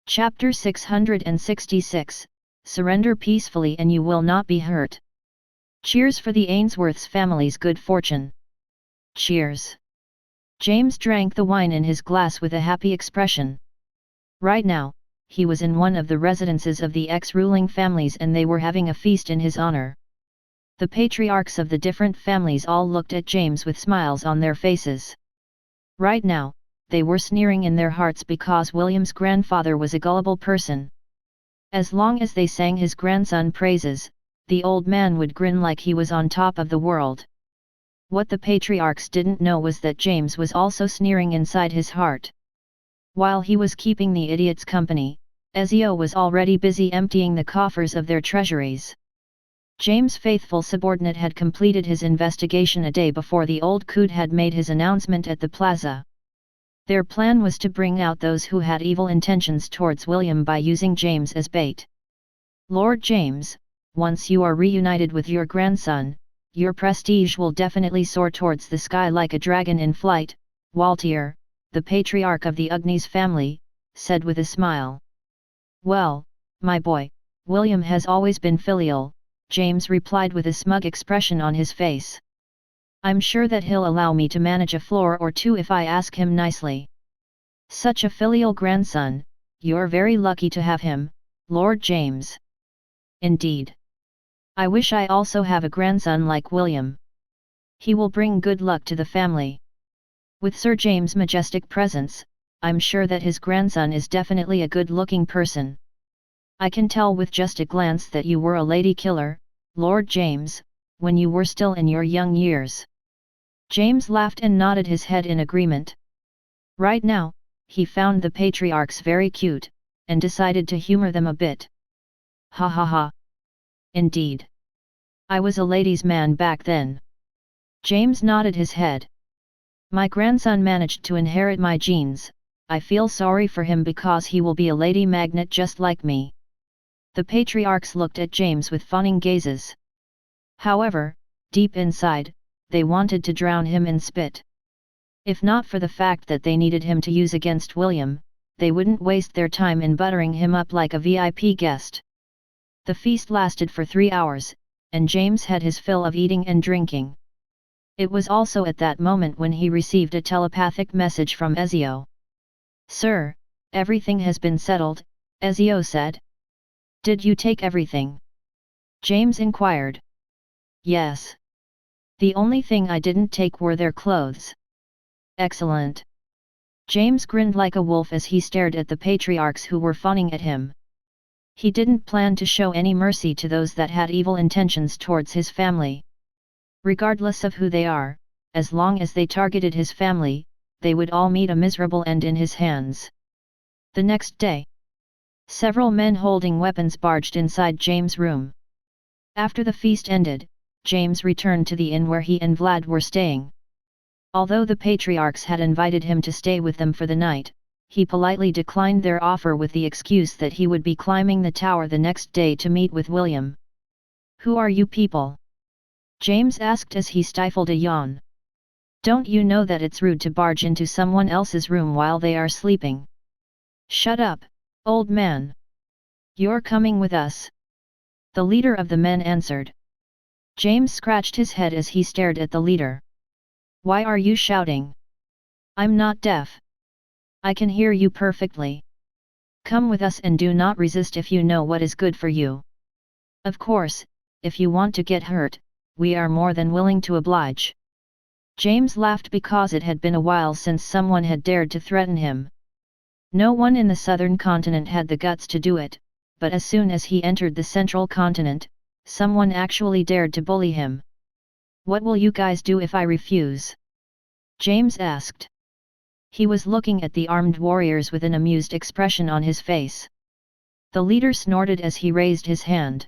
A: Chapter 666, Surrender peacefully and you will not be hurt. Cheers for the Ainsworths family's good fortune. Cheers. James drank the wine in his glass with a happy expression. Right now, he was in one of the residences of the ex-ruling families and they were having a feast in his honor. The patriarchs of the different families all looked at James with smiles on their faces. Right now, they were sneering in their hearts because William's grandfather was a gullible person. As long as they sang his grandson praises, the old man would grin like he was on top of the world. What the patriarchs didn't know was that James was also sneering inside his heart. While he was keeping the idiots company, Ezio was already busy emptying the coffers of their treasuries. James' faithful subordinate had completed his investigation a day before the old coot had made his announcement at the plaza. Their plan was to bring out those who had evil intentions towards William by using James as bait. Lord James, once you are reunited with your grandson, your prestige will definitely soar towards the sky like a dragon in flight, Waltier, the patriarch of the Ugnes family, said with a smile. Well, my boy, William has always been filial, James replied with a smug expression on his face. I'm sure that he'll allow me to manage a floor or two if I ask him nicely. Such a filial grandson, you're very lucky to have him, Lord James. Indeed. I wish I also have a grandson like William. He will bring good luck to the family. With Sir James' majestic presence, I'm sure that his grandson is definitely a good-looking person. I can tell with just a glance that you were a lady killer, Lord James, when you were still in your young years. James laughed and nodded his head in agreement. Right now, he found the patriarchs very cute, and decided to humor them a bit. Ha ha ha. Indeed. I was a ladies' man back then. James nodded his head. My grandson managed to inherit my genes, I feel sorry for him because he will be a lady magnet just like me. The patriarchs looked at James with fawning gazes. However, deep inside, they wanted to drown him in spit. If not for the fact that they needed him to use against William, they wouldn't waste their time in buttering him up like a VIP guest. The feast lasted for 3 hours, and James had his fill of eating and drinking. It was also at that moment when he received a telepathic message from Ezio. Sir, everything has been settled, Ezio said. Did you take everything? James inquired. Yes. The only thing I didn't take were their clothes. Excellent. James grinned like a wolf as he stared at the patriarchs who were fawning at him. He didn't plan to show any mercy to those that had evil intentions towards his family. Regardless of who they are, as long as they targeted his family, they would all meet a miserable end in his hands. The next day, several men holding weapons barged inside James' room. After the feast ended, James returned to the inn where he and Vlad were staying. Although the patriarchs had invited him to stay with them for the night, he politely declined their offer with the excuse that he would be climbing the tower the next day to meet with William. Who are you people? James asked as he stifled a yawn. Don't you know that it's rude to barge into someone else's room while they are sleeping? Shut up, old man. You're coming with us. The leader of the men answered. James scratched his head as he stared at the leader. Why are you shouting? I'm not deaf. I can hear you perfectly. Come with us and do not resist if you know what is good for you. Of course, if you want to get hurt, we are more than willing to oblige. James laughed because it had been a while since someone had dared to threaten him. No one in the southern continent had the guts to do it, but as soon as he entered the central continent, someone actually dared to bully him. What will you guys do if I refuse? James asked. He was looking at the armed warriors with an amused expression on his face. The leader snorted as he raised his hand.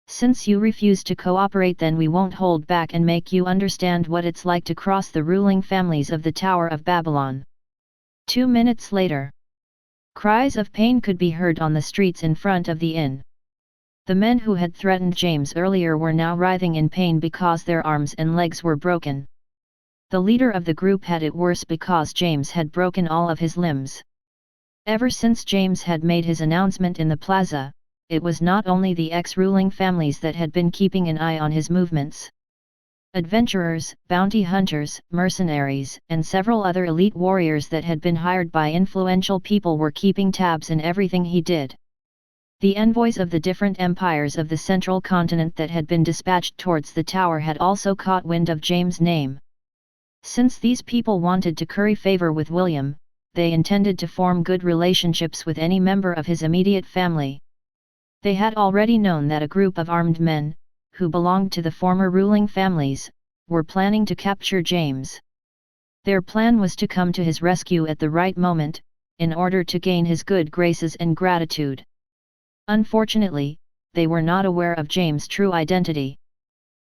A: Since you refuse to cooperate, then we won't hold back and make you understand what it's like to cross the ruling families of the Tower of Babylon. 2 minutes later. Cries of pain could be heard on the streets in front of the inn. The men who had threatened James earlier were now writhing in pain because their arms and legs were broken. The leader of the group had it worse because James had broken all of his limbs. Ever since James had made his announcement in the plaza, it was not only the ex-ruling families that had been keeping an eye on his movements. Adventurers, bounty hunters, mercenaries, and several other elite warriors that had been hired by influential people were keeping tabs in everything he did. The envoys of the different empires of the central continent that had been dispatched towards the tower had also caught wind of James' name. Since these people wanted to curry favor with William, they intended to form good relationships with any member of his immediate family. They had already known that a group of armed men, who belonged to the former ruling families, were planning to capture James. Their plan was to come to his rescue at the right moment, in order to gain his good graces and gratitude. Unfortunately, they were not aware of James' true identity.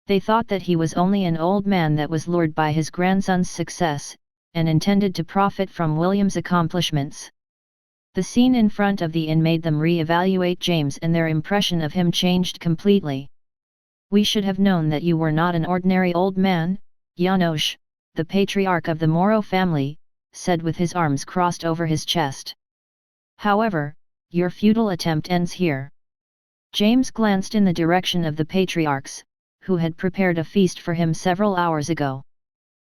A: They thought that he was only an old man that was lured by his grandson's success, and intended to profit from William's accomplishments. The scene in front of the inn made them re-evaluate James, and their impression of him changed completely. "We should have known that you were not an ordinary old man," Janosch, the patriarch of the Moro family, said with his arms crossed over his chest. "However, your futile attempt ends here." James glanced in the direction of the patriarchs, who had prepared a feast for him several hours ago.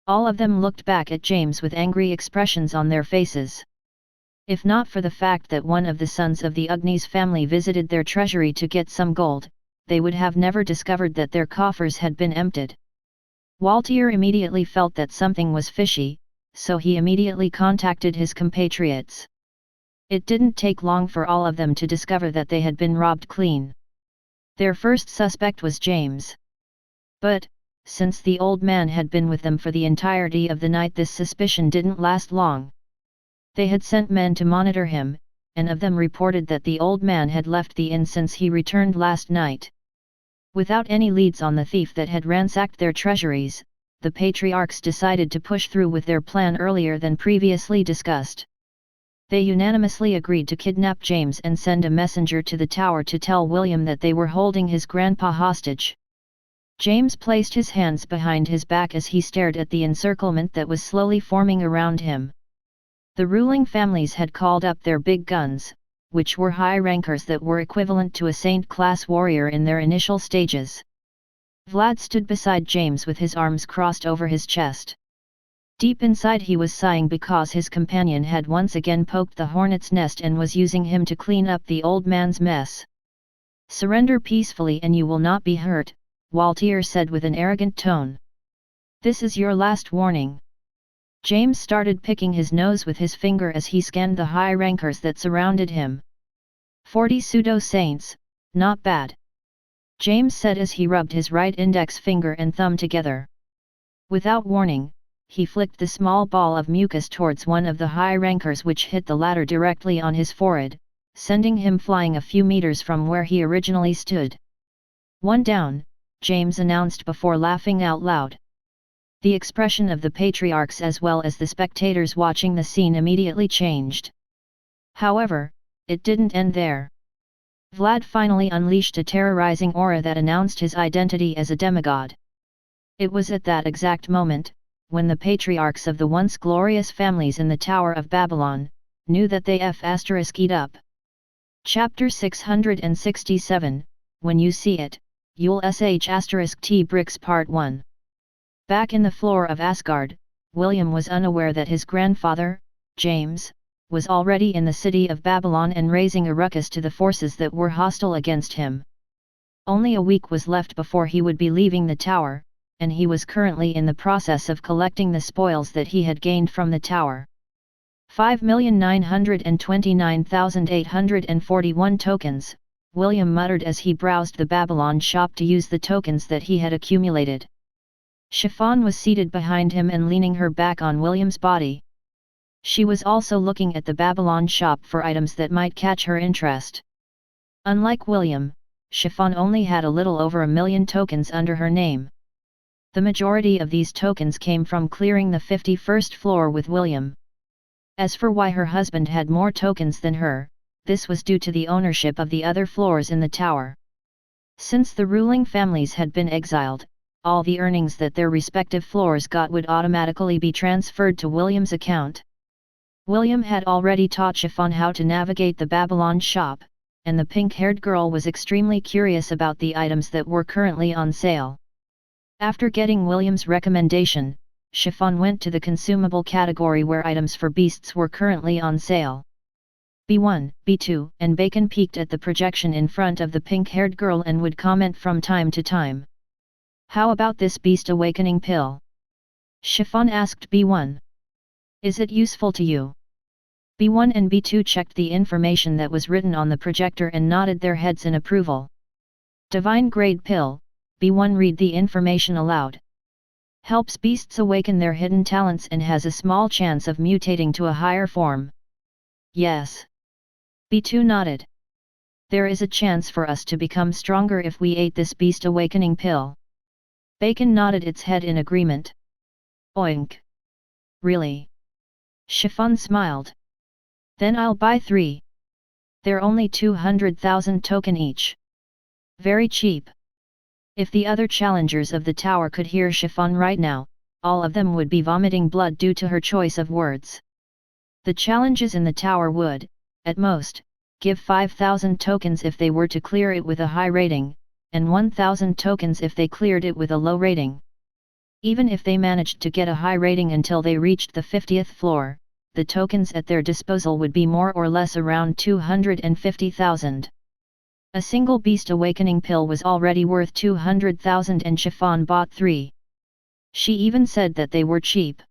A: All of them looked back at James with angry expressions on their faces. If not for the fact that one of the sons of the Ugnis family visited their treasury to get some gold, they would have never discovered that their coffers had been emptied. Waltier immediately felt that something was fishy, so he immediately contacted his compatriots. It didn't take long for all of them to discover that they had been robbed clean. Their first suspect was James. But, since the old man had been with them for the entirety of the night, this suspicion didn't last long. They had sent men to monitor him, and of them reported that the old man had left the inn since he returned last night. Without any leads on the thief that had ransacked their treasuries, the patriarchs decided to push through with their plan earlier than previously discussed. They unanimously agreed to kidnap James and send a messenger to the tower to tell William that they were holding his grandpa hostage. James placed his hands behind his back as he stared at the encirclement that was slowly forming around him. The ruling families had called up their big guns, which were high rankers that were equivalent to a saint-class warrior in their initial stages. Vlad stood beside James with his arms crossed over his chest. Deep inside he was sighing because his companion had once again poked the hornet's nest and was using him to clean up the old man's mess. "Surrender peacefully and you will not be hurt," Waltier said with an arrogant tone. "This is your last warning." James started picking his nose with his finger as he scanned the high rankers that surrounded him. 40 pseudo-saints, not bad," James said as he rubbed his right index finger and thumb together. Without warning, he flicked the small ball of mucus towards one of the high rankers, which hit the latter directly on his forehead, sending him flying a few meters from where he originally stood. "One down," James announced before laughing out loud. The expression of the patriarchs as well as the spectators watching the scene immediately changed. However, it didn't end there. Vlad finally unleashed a terrorizing aura that announced his identity as a demigod. It was at that exact moment, when the patriarchs of the once glorious families in the Tower of Babylon, knew that they f***ed up. Chapter 667, When You See It, You'll sh**t bricks Part 1. Back in the floor of Asgard, William was unaware that his grandfather, James, was already in the city of Babylon and raising a ruckus to the forces that were hostile against him. Only a week was left before he would be leaving the tower, and he was currently in the process of collecting the spoils that he had gained from the tower. 5,929,841 tokens, William muttered as he browsed the Babylon shop to use the tokens that he had accumulated. Chiffon was seated behind him and leaning her back on William's body. She was also looking at the Babylon shop for items that might catch her interest. Unlike William, Chiffon only had a little over 1,000,000 tokens under her name. The majority of these tokens came from clearing the 51st floor with William. As for why her husband had more tokens than her, this was due to the ownership of the other floors in the tower. Since the ruling families had been exiled, all the earnings that their respective floors got would automatically be transferred to William's account. William had already taught Chiffon how to navigate the Babylon shop, and the pink-haired girl was extremely curious about the items that were currently on sale. After getting William's recommendation, Chiffon went to the consumable category where items for beasts were currently on sale. B1, B2, and Bacon peeked at the projection in front of the pink-haired girl and would comment from time to time. "How about this beast awakening pill?" Chiffon asked B1. "Is it useful to you?" B1 and B2 checked the information that was written on the projector and nodded their heads in approval. "Divine grade pill," B1 read the information aloud. "Helps beasts awaken their hidden talents and has a small chance of mutating to a higher form." "Yes." B2 nodded. "There is a chance for us to become stronger if we ate this beast awakening pill." Bacon nodded its head in agreement. "Oink. Really?" Chiffon smiled. "Then I'll buy 3. They're only 200,000 token each. Very cheap." If the other challengers of the tower could hear Chiffon right now, all of them would be vomiting blood due to her choice of words. The challenges in the tower would, at most, give 5,000 tokens if they were to clear it with a high rating, and 1,000 tokens if they cleared it with a low rating. Even if they managed to get a high rating until they reached the 50th floor, the tokens at their disposal would be more or less around 250,000. A single beast awakening pill was already worth 200,000 and Chiffon bought 3. She even said that they were cheap.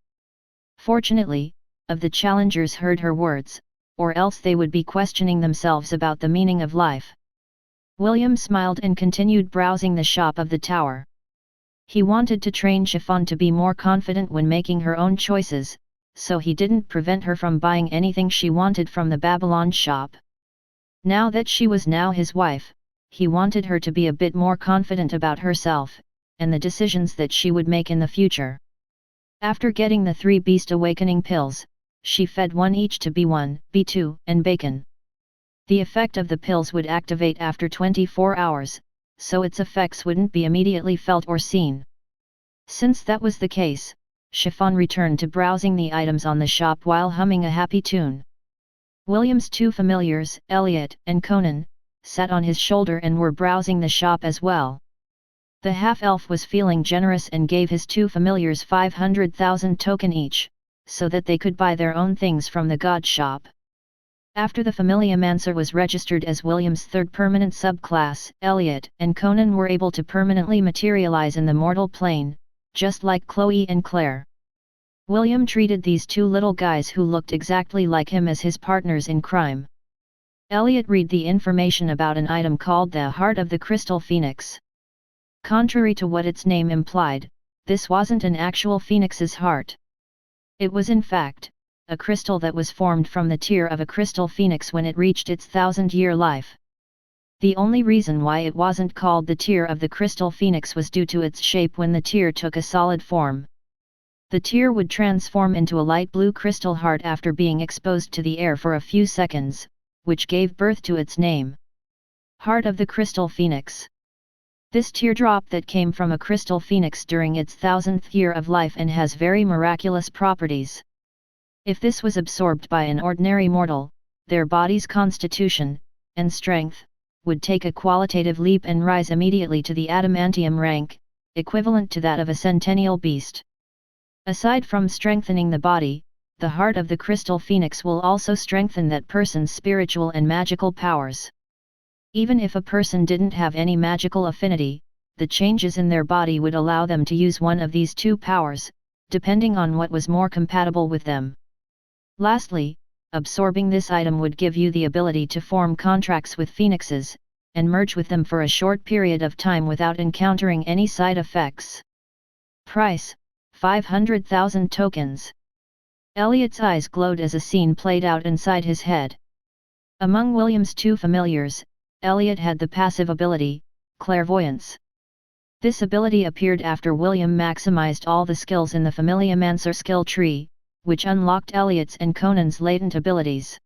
A: Fortunately, of the challengers heard her words, or else they would be questioning themselves about the meaning of life. William smiled and continued browsing the shop of the tower. He wanted to train Chiffon to be more confident when making her own choices, so he didn't prevent her from buying anything she wanted from the Babylon shop. Now that she was now his wife, he wanted her to be a bit more confident about herself, and the decisions that she would make in the future. After getting the 3 beast awakening pills, she fed 1 each to B1, B2, and Bacon. The effect of the pills would activate after 24 hours, so its effects wouldn't be immediately felt or seen. Since that was the case, Chiffon returned to browsing the items on the shop while humming a happy tune. William's 2 familiars, Elliot and Conan, sat on his shoulder and were browsing the shop as well. The half-elf was feeling generous and gave his 2 familiars 500,000 token each, so that they could buy their own things from the god shop. After the Familiomancer was registered as William's 3rd permanent subclass, Elliot and Conan were able to permanently materialize in the mortal plane, just like Chloe and Claire. William treated these 2 little guys who looked exactly like him as his partners in crime. Elliot read the information about an item called the Heart of the Crystal Phoenix. Contrary to what its name implied, this wasn't an actual phoenix's heart. It was in fact, a crystal that was formed from the tear of a crystal phoenix when it reached its 1,000-year life. The only reason why it wasn't called the tear of the crystal phoenix was due to its shape when the tear took a solid form. The tear would transform into a light blue crystal heart after being exposed to the air for a few seconds, which gave birth to its name. Heart of the Crystal Phoenix. This teardrop that came from a crystal phoenix during its 1,000th year of life and has very miraculous properties. If this was absorbed by an ordinary mortal, their body's constitution and strength would take a qualitative leap and rise immediately to the adamantium rank, equivalent to that of a centennial beast. Aside from strengthening the body, the heart of the crystal phoenix will also strengthen that person's spiritual and magical powers. Even if a person didn't have any magical affinity, the changes in their body would allow them to use one of these 2 powers, depending on what was more compatible with them. Lastly, absorbing this item would give you the ability to form contracts with phoenixes, and merge with them for a short period of time without encountering any side effects. Price: 500,000 tokens. Elliot's eyes glowed as a scene played out inside his head. Among William's 2 familiars, Elliot had the passive ability, clairvoyance. This ability appeared after William maximized all the skills in the Familiomancer skill tree, which unlocked Elliot's and Conan's latent abilities.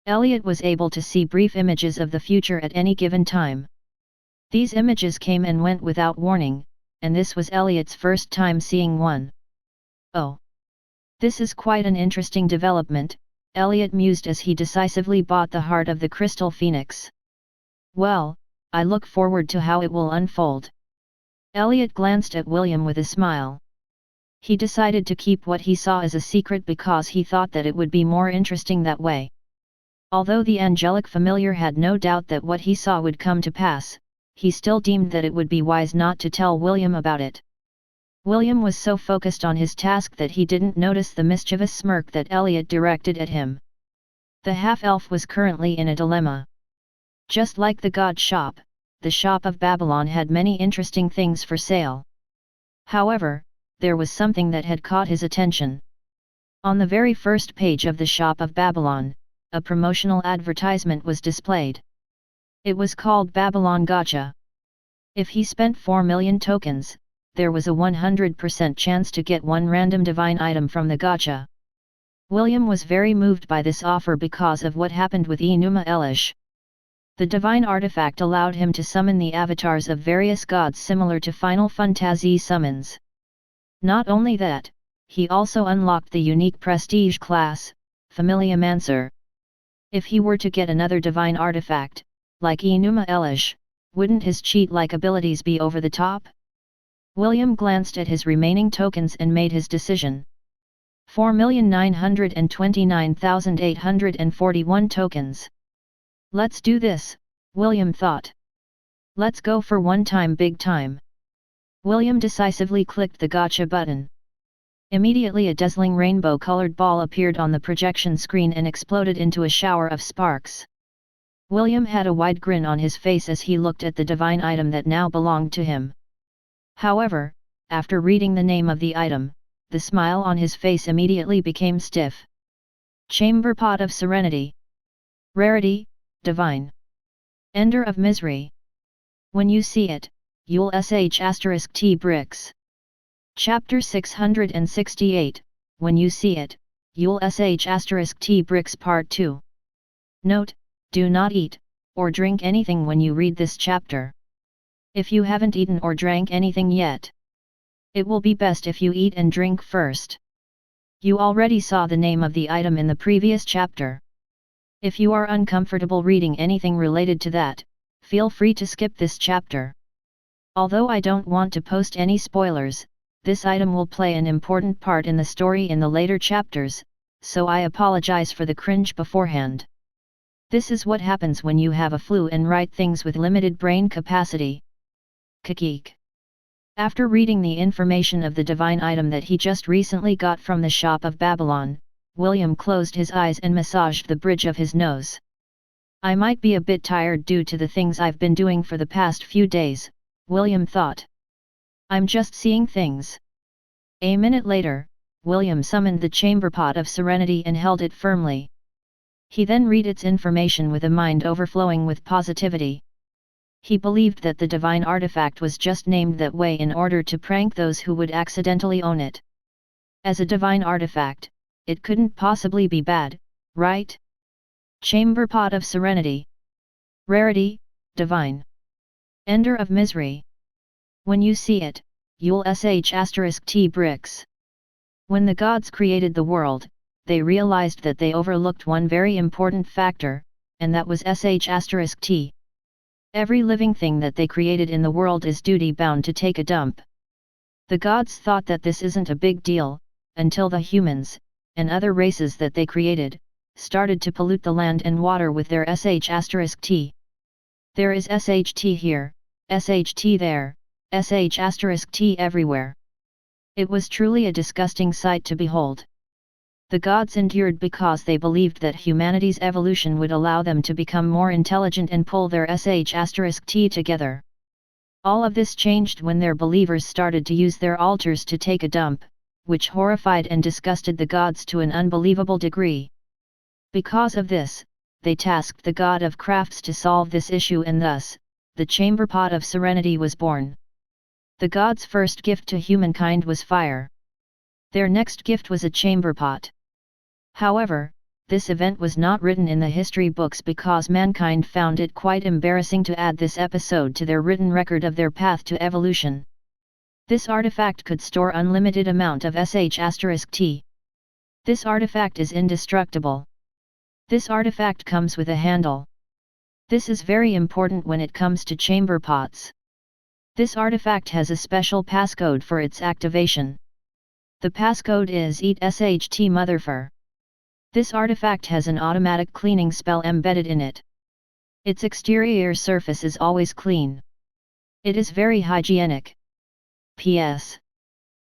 A: Elliot was able to see brief images of the future at any given time. These images came and went without warning, and this was Elliot's first time seeing one. Oh! This is quite an interesting development, Elliot mused as he decisively bought the heart of the Crystal Phoenix. Well, I look forward to how it will unfold. Elliot glanced at William with a smile. He decided to keep what he saw as a secret because he thought that it would be more interesting that way. Although the angelic familiar had no doubt that what he saw would come to pass, he still deemed that it would be wise not to tell William about it. William was so focused on his task that he didn't notice the mischievous smirk that Elliot directed at him. The half-elf was currently in a dilemma. Just like the god shop, the shop of Babylon had many interesting things for sale. However, there was something that had caught his attention. On the very first page of the shop of Babylon, a promotional advertisement was displayed. It was called Babylon Gacha. If he spent 4 million tokens, there was a 100% chance to get one random divine item from the gacha. William was very moved by this offer because of what happened with Enuma Elish. The divine artifact allowed him to summon the avatars of various gods similar to Final Fantasy summons. Not only that, he also unlocked the unique prestige class, Familiomancer. If he were to get another divine artifact, like Enuma Elish, wouldn't his cheat-like abilities be over the top? William glanced at his remaining tokens and made his decision. 4,929,841 tokens. Let's do this, William thought. Let's go for one time big time. William decisively clicked the gacha button. Immediately a dazzling rainbow-colored ball appeared on the projection screen and exploded into a shower of sparks. William had a wide grin on his face as he looked at the divine item that now belonged to him. However, after reading the name of the item, the smile on his face immediately became stiff. Chamber Pot of Serenity. Rarity, Divine. Ender of Misery. When you see it, you'll sh*t bricks. Chapter 668, When you see it, you'll sh*t bricks Part 2. Note, do not eat, or drink anything when you read this chapter. If you haven't eaten or drank anything yet, it will be best if you eat and drink first. You already saw the name of the item in the previous chapter. If you are uncomfortable reading anything related to that, feel free to skip this chapter. Although I don't want to post any spoilers, this item will play an important part in the story in the later chapters, so I apologize for the cringe beforehand. This is what happens when you have a flu and write things with limited brain capacity. Kikik. After reading the information of the divine item that he just recently got from the shop of Babylon, William closed his eyes and massaged the bridge of his nose. I might be a bit tired due to the things I've been doing for the past few days, William thought. I'm just seeing things. A minute later, William summoned the chamber pot of serenity and held it firmly. He then read its information with a mind overflowing with positivity. He believed that the divine artifact was just named that way in order to prank those who would accidentally own it. As a divine artifact, it couldn't possibly be bad, right? Chamber Pot of Serenity. Rarity, Divine. Ender of Misery. When you see it, you'll sh*t bricks. When the gods created the world, they realized that they overlooked one very important factor, and that was sh*t. Every living thing that they created in the world is duty-bound to take a dump. The gods thought that this isn't a big deal, until the humans, and other races that they created, started to pollute the land and water with their sh*t. There is sht here, sht there, sh*t everywhere. It was truly a disgusting sight to behold. The gods endured because they believed that humanity's evolution would allow them to become more intelligent and pull their sh*t together. All of this changed when their believers started to use their altars to take a dump, which horrified and disgusted the gods to an unbelievable degree. Because of this, they tasked the god of crafts to solve this issue, and thus, the chamber pot of serenity was born. The gods' first gift to humankind was fire. Their next gift was a chamber pot. However, this event was not written in the history books because mankind found it quite embarrassing to add this episode to their written record of their path to evolution. This artifact could store unlimited amount of sh*t. This artifact is indestructible. This artifact comes with a handle. This is very important when it comes to chamber pots. This artifact has a special passcode for its activation. The passcode is Eat SHT Motherfer. This artifact has an automatic cleaning spell embedded in it. Its exterior surface is always clean. It is very hygienic. P.S.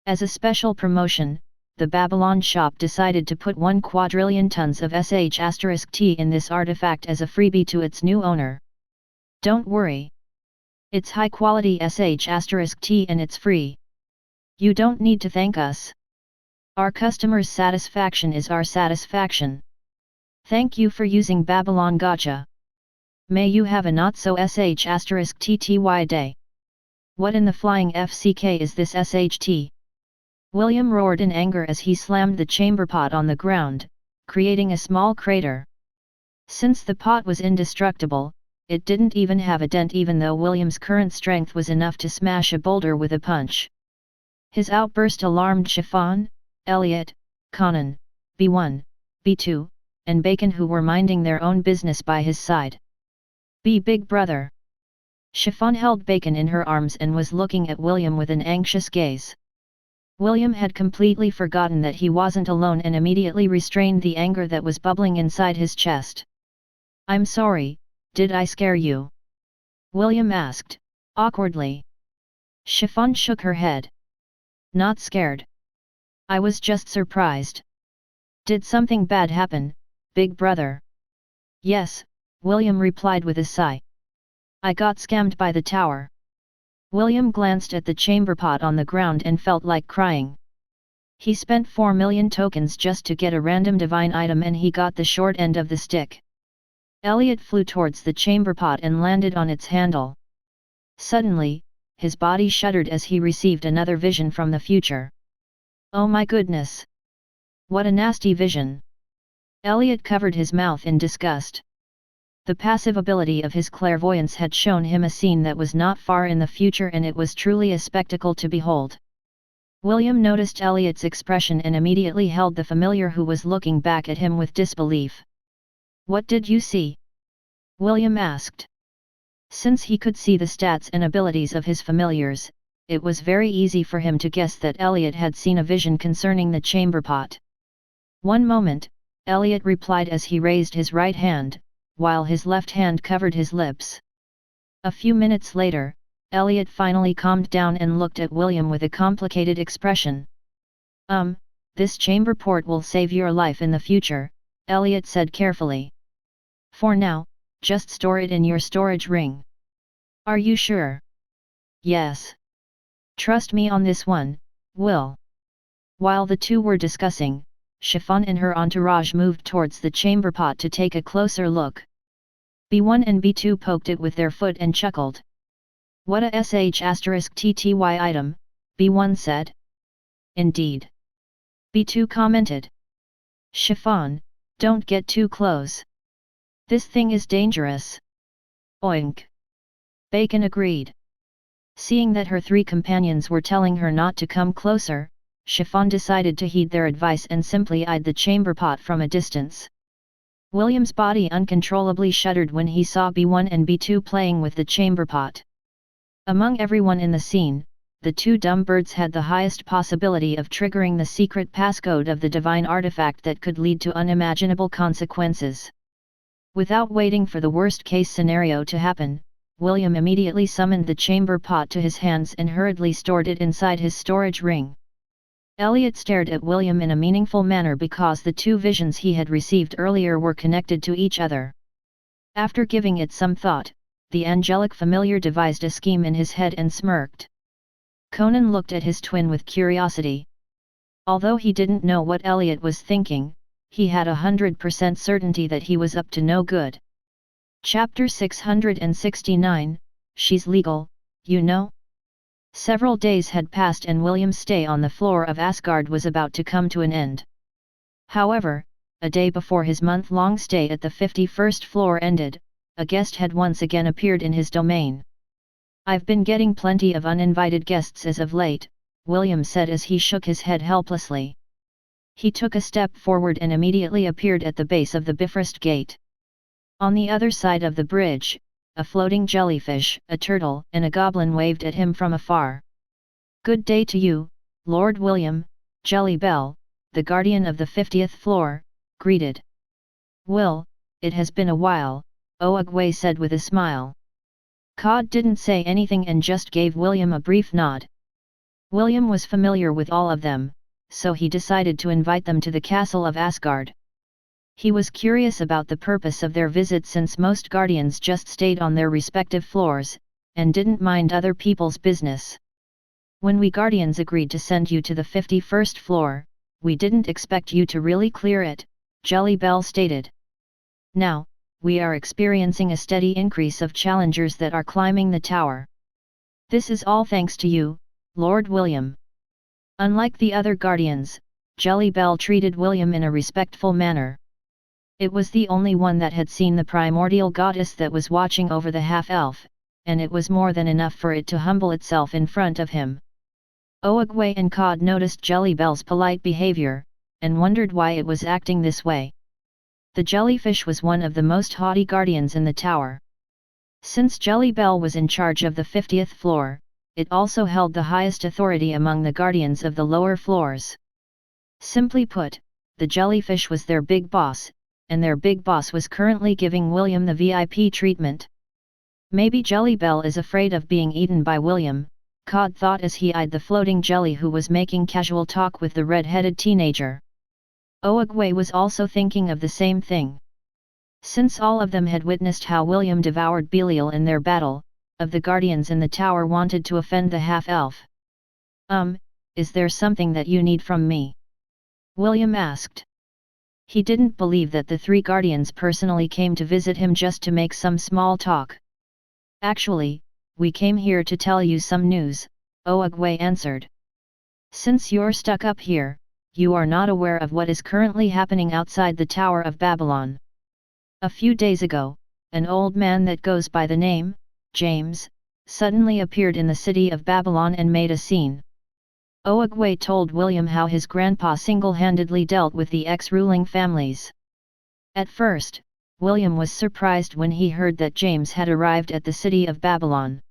A: As a special promotion, the Babylon shop decided to put 1 quadrillion tons of sh*t in this artifact as a freebie to its new owner. Don't worry. It's high quality sh*t and it's free. You don't need to thank us. Our customers' satisfaction is our satisfaction. Thank you for using Babylon Gacha. May you have a not so sh*tty day. What in the flying FCK is this SHT? William roared in anger as he slammed the chamber pot on the ground, creating a small crater. Since the pot was indestructible, it didn't even have a dent even though William's current strength was enough to smash a boulder with a punch. His outburst alarmed Chiffon, Elliot, Conan, B1, B2, and Bacon who were minding their own business by his side. Big brother. Chiffon held Bacon in her arms and was looking at William with an anxious gaze. William had completely forgotten that he wasn't alone and immediately restrained the anger that was bubbling inside his chest. I'm sorry, did I scare you? William asked, awkwardly. Chiffon shook her head. Not scared. I was just surprised. Did something bad happen, big brother? Yes, William replied with a sigh. I got scammed by the tower. William glanced at the chamber pot on the ground and felt like crying. He spent 4 million tokens just to get a random divine item and he got the short end of the stick. Elliot flew towards the chamber pot and landed on its handle. Suddenly, his body shuddered as he received another vision from the future. Oh my goodness! What a nasty vision! Elliot covered his mouth in disgust. The passive ability of his clairvoyance had shown him a scene that was not far in the future and it was truly a spectacle to behold. William noticed Elliot's expression and immediately held the familiar who was looking back at him with disbelief. What did you see? William asked. Since he could see the stats and abilities of his familiars, it was very easy for him to guess that Elliot had seen a vision concerning the chamber pot. One moment, Elliot replied as he raised his right hand, while his left hand covered his lips. A few minutes later, Elliot finally calmed down and looked at William with a complicated expression. This chamber port will save your life in the future, Elliot said carefully. For now, just store it in your storage ring. Are you sure? Yes. Trust me on this one, Will. While the two were discussing, Chiffon and her entourage moved towards the chamber pot to take a closer look. B1 and B2 poked it with their foot and chuckled. What a sh*tty item, B1 said. Indeed. B2 commented. Chiffon, don't get too close. This thing is dangerous. Oink. Bacon agreed. Seeing that her 3 companions were telling her not to come closer, Chiffon decided to heed their advice and simply eyed the chamber pot from a distance. William's body uncontrollably shuddered when he saw B1 and B2 playing with the chamber pot. Among everyone in the scene, the 2 dumb birds had the highest possibility of triggering the secret passcode of the divine artifact that could lead to unimaginable consequences. Without waiting for the worst-case scenario to happen, William immediately summoned the chamber pot to his hands and hurriedly stored it inside his storage ring. Elliot stared at William in a meaningful manner because the 2 visions he had received earlier were connected to each other. After giving it some thought, the angelic familiar devised a scheme in his head and smirked. Conan looked at his twin with curiosity. Although he didn't know what Elliot was thinking, he had 100% certainty that he was up to no good. Chapter 669, She's legal, you know? Several days had passed and William's stay on the floor of Asgard was about to come to an end. However, a day before his month-long stay at the 51st floor ended, a guest had once again appeared in his domain. "I've been getting plenty of uninvited guests as of late," William said as he shook his head helplessly. He took a step forward and immediately appeared at the base of the Bifrost Gate. On the other side of the bridge, a floating jellyfish, a turtle, and a goblin waved at him from afar. "Good day to you, Lord William," Jelly Bell, the guardian of the 50th floor, greeted. "Will, it has been a while," Oogway said with a smile. Cod didn't say anything and just gave William a brief nod. William was familiar with all of them, so he decided to invite them to the castle of Asgard. He was curious about the purpose of their visit since most guardians just stayed on their respective floors, and didn't mind other people's business. "When we guardians agreed to send you to the 51st floor, we didn't expect you to really clear it," Jelly Bell stated. "Now, we are experiencing a steady increase of challengers that are climbing the tower. This is all thanks to you, Lord William." Unlike the other guardians, Jelly Bell treated William in a respectful manner. It was the only one that had seen the primordial goddess that was watching over the half-elf, and it was more than enough for it to humble itself in front of him. Oogway and Cod noticed Jelly Bell's polite behavior, and wondered why it was acting this way. The jellyfish was one of the most haughty guardians in the tower. Since Jelly Bell was in charge of the 50th floor, it also held the highest authority among the guardians of the lower floors. Simply put, the jellyfish was their big boss, and their big boss was currently giving William the VIP treatment. Maybe Jelly Bell is afraid of being eaten by William, Cod thought as he eyed the floating jelly who was making casual talk with the red-headed teenager. Oogway was also thinking of the same thing. Since all of them had witnessed how William devoured Belial in their battle, of the guardians in the tower wanted to offend the half-elf. Is there something that you need from me?" William asked. He didn't believe that the three guardians personally came to visit him just to make some small talk. "Actually, we came here to tell you some news," Oogway answered. "Since you're stuck up here, you are not aware of what is currently happening outside the Tower of Babylon. A few days ago, an old man that goes by the name, James, suddenly appeared in the city of Babylon and made a scene." Oogway told William how his grandpa single-handedly dealt with the ex-ruling families. At first, William was surprised when he heard that James had arrived at the city of Babylon.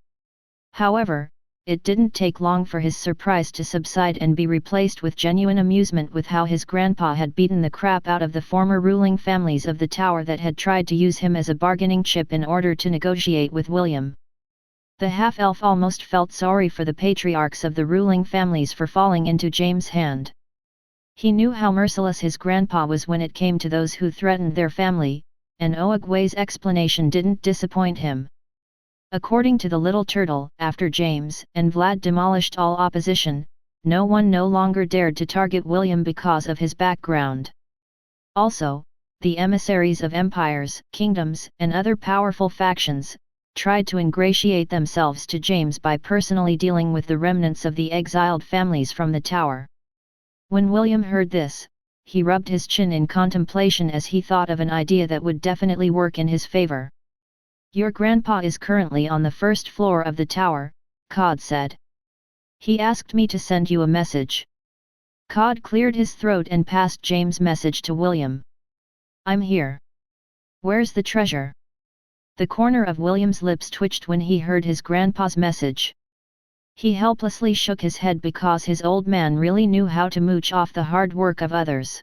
A: However, it didn't take long for his surprise to subside and be replaced with genuine amusement with how his grandpa had beaten the crap out of the former ruling families of the tower that had tried to use him as a bargaining chip in order to negotiate with William. The half-elf almost felt sorry for the patriarchs of the ruling families for falling into James' hand. He knew how merciless his grandpa was when it came to those who threatened their family, and Oogway's explanation didn't disappoint him. According to the little turtle, after James and Vlad demolished all opposition, no one no longer dared to target William because of his background. Also, the emissaries of empires, kingdoms, and other powerful factions tried to ingratiate themselves to James by personally dealing with the remnants of the exiled families from the tower. When William heard this, he rubbed his chin in contemplation as he thought of an idea that would definitely work in his favor. "Your grandpa is currently on the first floor of the tower," Cod said. "He asked me to send you a message." Cod cleared his throat and passed James' message to William. "I'm here. Where's the treasure?" The corner of William's lips twitched when he heard his grandpa's message. He helplessly shook his head because his old man really knew how to mooch off the hard work of others.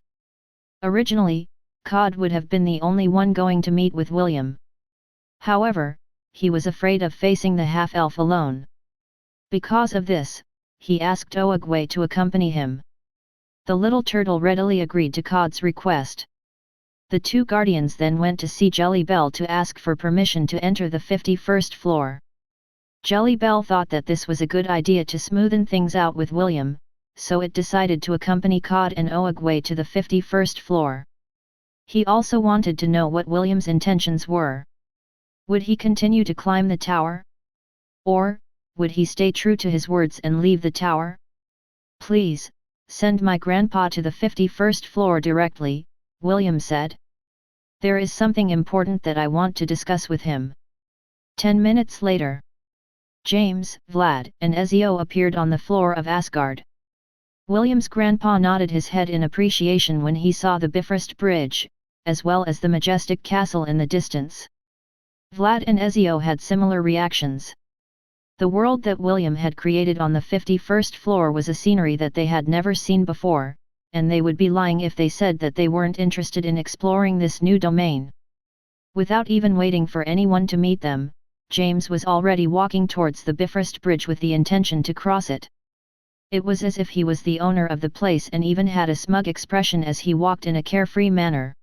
A: Originally, Cod would have been the only one going to meet with William. However, he was afraid of facing the half-elf alone. Because of this, he asked Oogway to accompany him. The little turtle readily agreed to Cod's request. The two guardians then went to see Jelly Bell to ask for permission to enter the 51st floor. Jelly Bell thought that this was a good idea to smoothen things out with William, so it decided to accompany Cod and Oogway to the 51st floor. He also wanted to know what William's intentions were. Would he continue to climb the tower? Or, would he stay true to his words and leave the tower? Please, send my grandpa to the 51st floor directly, William said. There is something important that I want to discuss with him. 10 minutes later, James, Vlad, and Ezio appeared on the floor of Asgard. William's grandpa nodded his head in appreciation when he saw the Bifrost Bridge, as well as the majestic castle in the distance. Vlad and Ezio had similar reactions. The world that William had created on the 51st floor was a scenery that they had never seen before, and they would be lying if they said that they weren't interested in exploring this new domain. Without even waiting for anyone to meet them, James was already walking towards the Bifrost Bridge with the intention to cross it. It was as if he was the owner of the place and even had a smug expression as he walked in a carefree manner.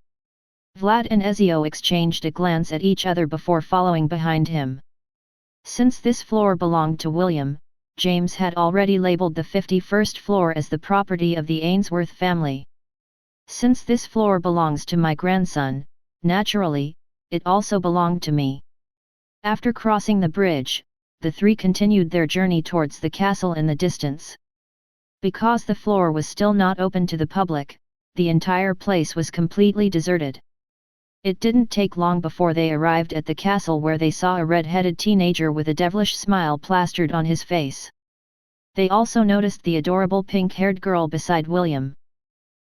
A: Vlad and Ezio exchanged a glance at each other before following behind him. Since this floor belonged to William, James had already labeled the 51st floor as the property of the Ainsworth family. Since this floor belongs to my grandson, naturally, it also belonged to me. After crossing the bridge, the three continued their journey towards the castle in the distance. Because the floor was still not open to the public, the entire place was completely deserted. It didn't take long before they arrived at the castle where they saw a red-headed teenager with a devilish smile plastered on his face. They also noticed the adorable pink-haired girl beside William.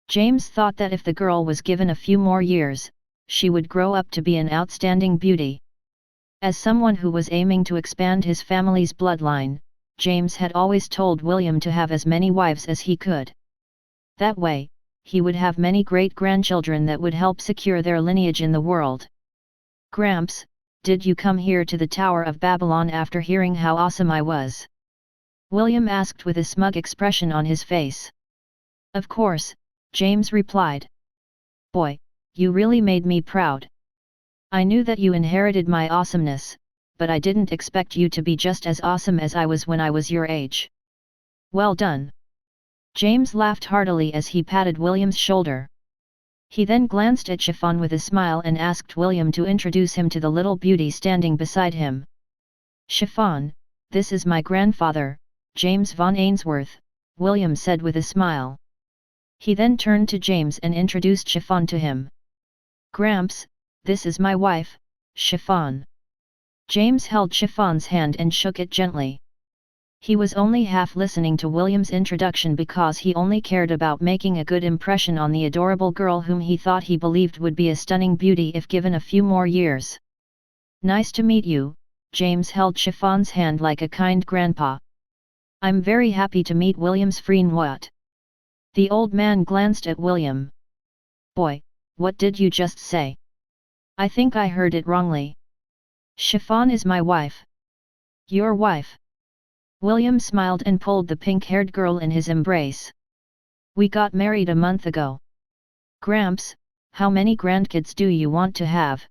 A: James thought that if the girl was given a few more years, she would grow up to be an outstanding beauty. As someone who was aiming to expand his family's bloodline, James had always told William to have as many wives as he could. That way, he would have many great-grandchildren that would help secure their lineage in the world. Gramps, did you come here to the Tower of Babylon after hearing how awesome I was? William asked with a smug expression on his face. Of course, James replied. Boy, you really made me proud. I knew that you inherited my awesomeness, but I didn't expect you to be just as awesome as I was when I was your age. Well done. James laughed heartily as he patted William's shoulder. He then glanced at Chiffon with a smile and asked William to introduce him to the little beauty standing beside him. Chiffon, this is my grandfather, James von Ainsworth, William said with a smile. He then turned to James and introduced Chiffon to him. Gramps, this is my wife, Chiffon. James held Chiffon's hand and shook it gently. He was only half listening to William's introduction because he only cared about making a good impression on the adorable girl whom he thought he believed would be a stunning beauty if given a few more years. Nice to meet you, James held Chiffon's hand like a kind grandpa. I'm very happy to meet William's friend. What? The old man glanced at William. Boy, what did you just say? I think I heard it wrongly. Chiffon is my wife. Your wife? William smiled and pulled the pink-haired girl in his embrace. We got married a month ago. Gramps, how many grandkids do you want to have?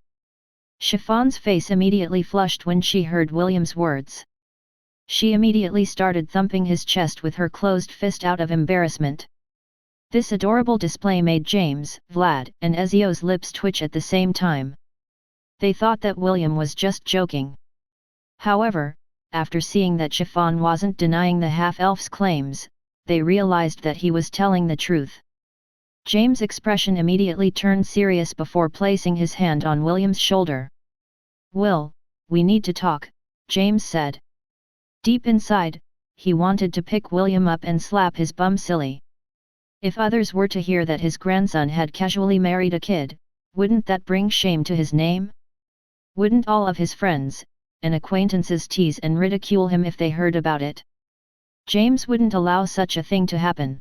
A: Chiffon's face immediately flushed when she heard William's words. She immediately started thumping his chest with her closed fist out of embarrassment. This adorable display made James, Vlad, and Ezio's lips twitch at the same time. They thought that William was just joking. However, after seeing that Chiffon wasn't denying the half-elf's claims, they realized that he was telling the truth. James' expression immediately turned serious before placing his hand on William's shoulder. Will, we need to talk, James said. Deep inside, he wanted to pick William up and slap his bum silly. If others were to hear that his grandson had casually married a kid, wouldn't that bring shame to his name? Wouldn't all of his friends and acquaintances tease and ridicule him if they heard about it? James wouldn't allow such a thing to happen.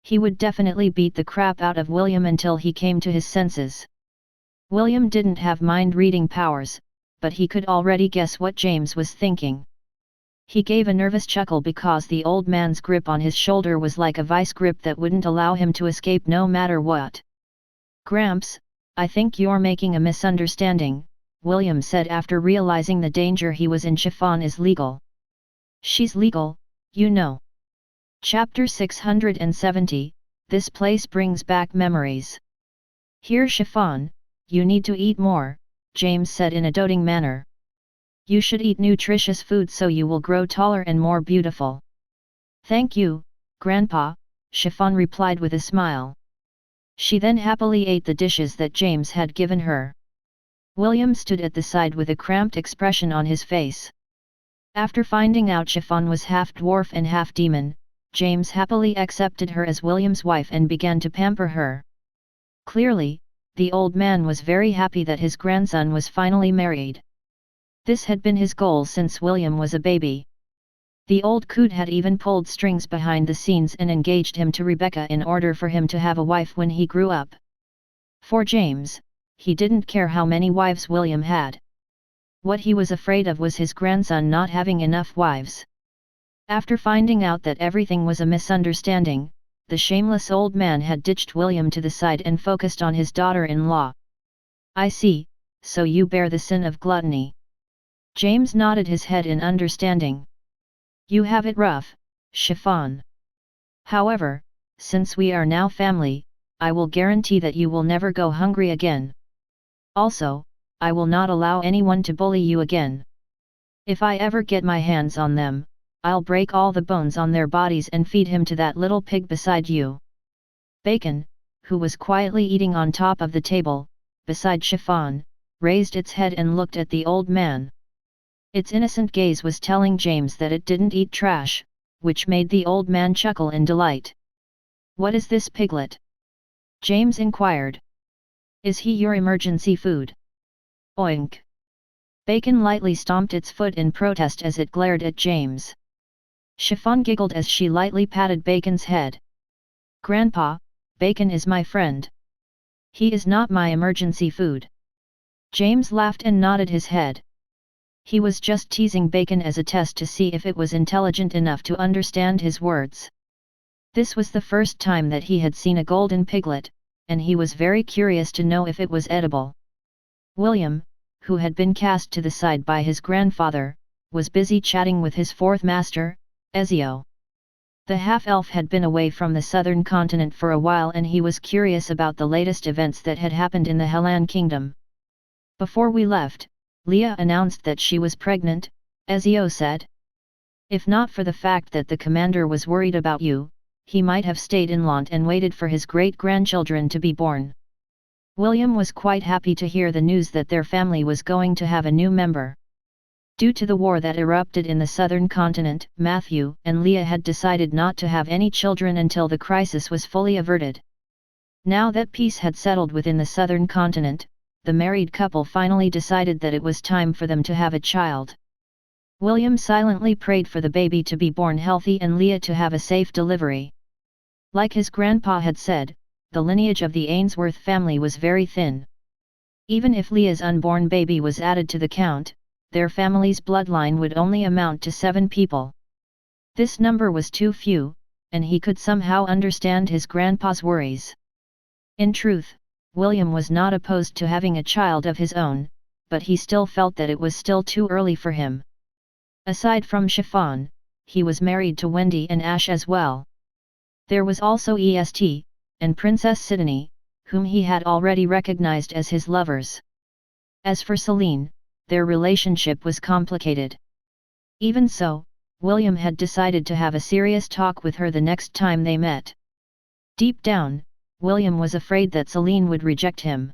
A: He would definitely beat the crap out of William until he came to his senses. William didn't have mind-reading powers, but he could already guess what James was thinking. He gave a nervous chuckle because the old man's grip on his shoulder was like a vice grip that wouldn't allow him to escape no matter what. Gramps, I think you're making a misunderstanding, William said after realizing the danger he was in. Chiffon is legal. She's legal, you know. Chapter 670, This place brings back memories. Here Chiffon, you need to eat more, James said in a doting manner. You should eat nutritious food so you will grow taller and more beautiful. Thank you, Grandpa, Chiffon replied with a smile. She then happily ate the dishes that James had given her. William stood at the side with a cramped expression on his face. After finding out Chiffon was half dwarf and half demon, James happily accepted her as William's wife and began to pamper her. Clearly, the old man was very happy that his grandson was finally married. This had been his goal since William was a baby. The old coot had even pulled strings behind the scenes and engaged him to Rebecca in order for him to have a wife when he grew up. For James, he didn't care how many wives William had. What he was afraid of was his grandson not having enough wives. After finding out that everything was a misunderstanding, the shameless old man had ditched William to the side and focused on his daughter-in-law. I see, so you bear the sin of gluttony. James nodded his head in understanding. You have it rough, Chiffon. However, since we are now family, I will guarantee that you will never go hungry again. Also, I will not allow anyone to bully you again. If I ever get my hands on them, I'll break all the bones on their bodies and feed him to that little pig beside you. Bacon, who was quietly eating on top of the table, beside Chiffon, raised its head and looked at the old man. Its innocent gaze was telling James that it didn't eat trash, which made the old man chuckle in delight. What is this piglet? James inquired. Is he your emergency food? Oink! Bacon lightly stomped its foot in protest as it glared at James. Chiffon giggled as she lightly patted Bacon's head. Grandpa, Bacon is my friend. He is not my emergency food. James laughed and nodded his head. He was just teasing Bacon as a test to see if it was intelligent enough to understand his words. This was the first time that he had seen a golden piglet, and he was very curious to know if it was edible. William, who had been cast to the side by his grandfather, was busy chatting with his fourth master, Ezio. The half-elf had been away from the southern continent for a while and he was curious about the latest events that had happened in the Hellan kingdom. Before we left, Leah announced that she was pregnant, Ezio said. If not for the fact that the commander was worried about you, he might have stayed in Lont and waited for his great-grandchildren to be born. William was quite happy to hear the news that their family was going to have a new member. Due to the war that erupted in the southern continent, Matthew and Leah had decided not to have any children until the crisis was fully averted. Now that peace had settled within the southern continent, the married couple finally decided that it was time for them to have a child. William silently prayed for the baby to be born healthy and Leah to have a safe delivery. Like his grandpa had said, the lineage of the Ainsworth family was very thin. Even if Leah's unborn baby was added to the count, their family's bloodline would only amount to 7 people. This number was too few, and he could somehow understand his grandpa's worries. In truth, William was not opposed to having a child of his own, but he still felt that it was still too early for him. Aside from Chiffon, he was married to Wendy and Ash as well. There was also Est, and Princess Sidonie, whom he had already recognized as his lovers. As for Celine, their relationship was complicated. Even so, William had decided to have a serious talk with her the next time they met. Deep down, William was afraid that Celine would reject him.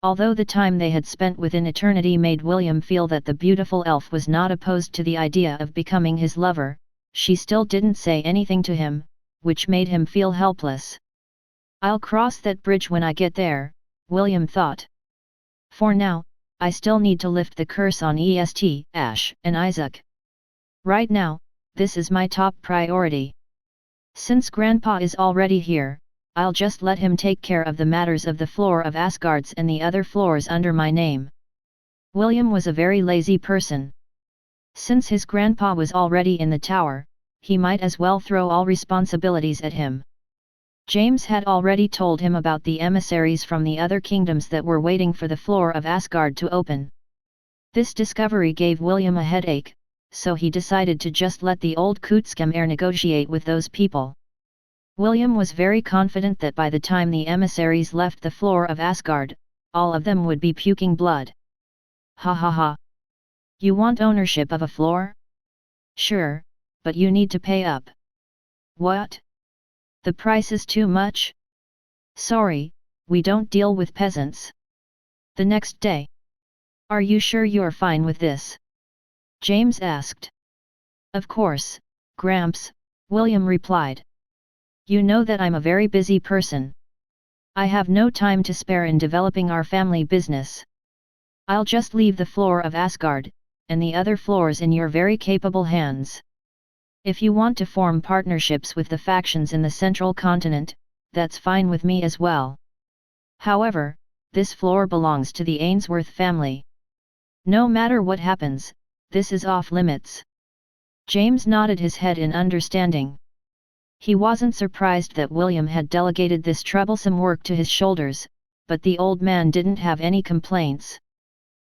A: Although the time they had spent within eternity made William feel that the beautiful elf was not opposed to the idea of becoming his lover, she still didn't say anything to him, which made him feel helpless. I'll cross that bridge when I get there, William thought. For now, I still need to lift the curse on Est, Ash, and Isaac. Right now, this is my top priority. Since Grandpa is already here, I'll just let him take care of the matters of the floor of Asgards and the other floors under my name. William was a very lazy person. Since his grandpa was already in the tower, he might as well throw all responsibilities at him. James had already told him about the emissaries from the other kingdoms that were waiting for the floor of Asgard to open. This discovery gave William a headache, so he decided to just let the old Kutskemir negotiate with those people. William was very confident that by the time the emissaries left the floor of Asgard, all of them would be puking blood. Ha ha ha! You want ownership of a floor? Sure, but you need to pay up. What? The price is too much? Sorry, we don't deal with peasants. The next day. Are you sure you're fine with this? James asked. Of course, Gramps, William replied. You know that I'm a very busy person. I have no time to spare in developing our family business. I'll just leave the floor of Asgard, and the other floors in your very capable hands. If you want to form partnerships with the factions in the central continent, that's fine with me as well. However, this floor belongs to the Ainsworth family. No matter what happens, this is off limits. James nodded his head in understanding. He wasn't surprised that William had delegated this troublesome work to his shoulders, but the old man didn't have any complaints.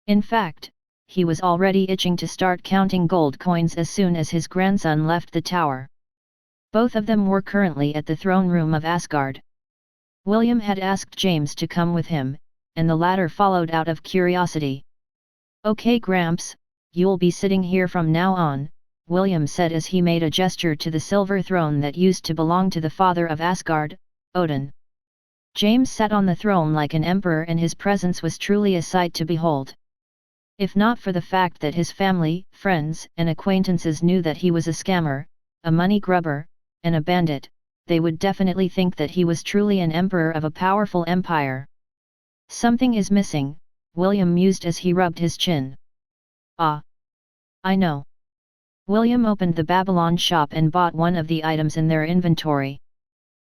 A: In fact, he was already itching to start counting gold coins as soon as his grandson left the tower. Both of them were currently at the throne room of Asgard. William had asked James to come with him, and the latter followed out of curiosity. Okay Gramps, you'll be sitting here from now on, William said as he made a gesture to the silver throne that used to belong to the father of Asgard, Odin. James sat on the throne like an emperor and his presence was truly a sight to behold. If not for the fact that his family, friends and acquaintances knew that he was a scammer, a money grubber, and a bandit, they would definitely think that he was truly an emperor of a powerful empire. Something is missing, William mused as he rubbed his chin. Ah! I know. William opened the Babylon shop and bought one of the items in their inventory.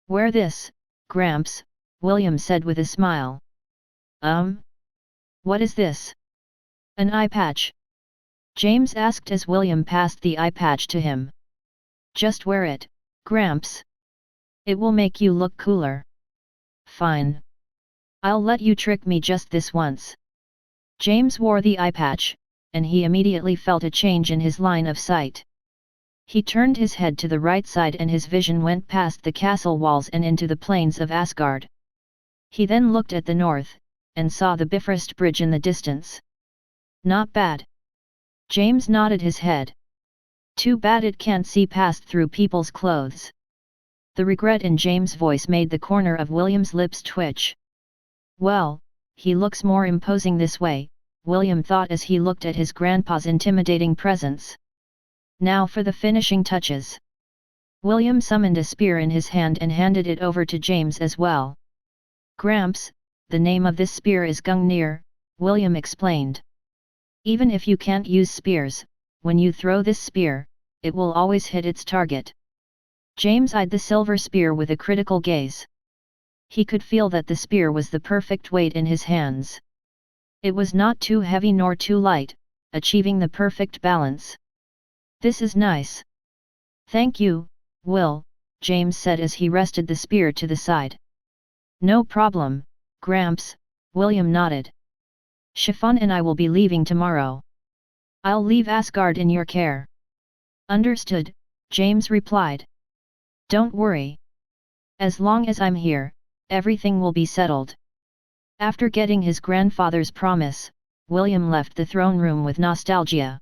A: Wear this, Gramps, William said with a smile. What is this? An eye patch? James asked as William passed the eye patch to him. Just wear it, Gramps. It will make you look cooler. Fine. I'll let you trick me just this once. James wore the eye patch, and he immediately felt a change in his line of sight. He turned his head to the right side and his vision went past the castle walls and into the plains of Asgard. He then looked at the north, and saw the Bifrost Bridge in the distance. Not bad. James nodded his head. Too bad it can't see past through people's clothes. The regret in James' voice made the corner of William's lips twitch. Well, he looks more imposing this way, William thought as he looked at his grandpa's intimidating presence. Now for the finishing touches. William summoned a spear in his hand and handed it over to James as well. Gramps, the name of this spear is Gungnir, William explained. Even if you can't use spears, when you throw this spear, it will always hit its target. James eyed the silver spear with a critical gaze. He could feel that the spear was the perfect weight in his hands. It was not too heavy nor too light, achieving the perfect balance. This is nice. Thank you, Will, James said as he rested the spear to the side. No problem, Gramps, William nodded. Chiffon and I will be leaving tomorrow. I'll leave Asgard in your care. Understood, James replied. Don't worry. As long as I'm here, everything will be settled. After getting his grandfather's promise, William left the throne room with nostalgia.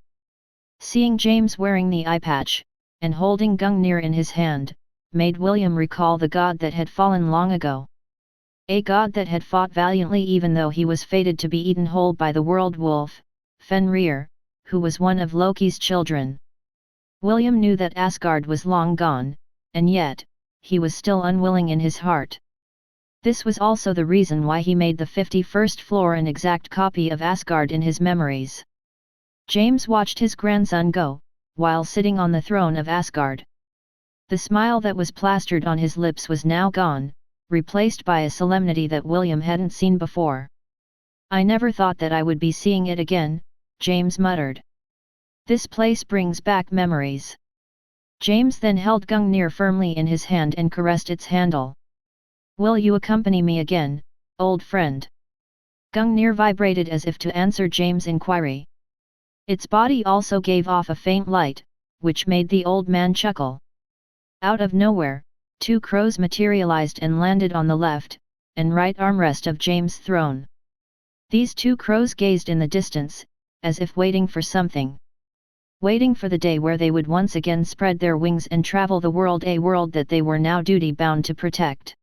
A: Seeing James wearing the eye patch, and holding Gungnir in his hand, made William recall the god that had fallen long ago. A god that had fought valiantly even though he was fated to be eaten whole by the world wolf, Fenrir, who was one of Loki's children. William knew that Asgard was long gone, and yet, he was still unwilling in his heart. This was also the reason why he made the 51st floor an exact copy of Asgard in his memories. James watched his grandson go, while sitting on the throne of Asgard. The smile that was plastered on his lips was now gone, replaced by a solemnity that William hadn't seen before. I never thought that I would be seeing it again, James muttered. This place brings back memories. James then held Gungnir firmly in his hand and caressed its handle. Will you accompany me again, old friend? Gungnir vibrated as if to answer James' inquiry. Its body also gave off a faint light, which made the old man chuckle. Out of nowhere, two crows materialized and landed on the left and right armrest of James' throne. These two crows gazed in the distance, as if waiting for something. Waiting for the day where they would once again spread their wings and travel the world, a world that they were now duty-bound to protect.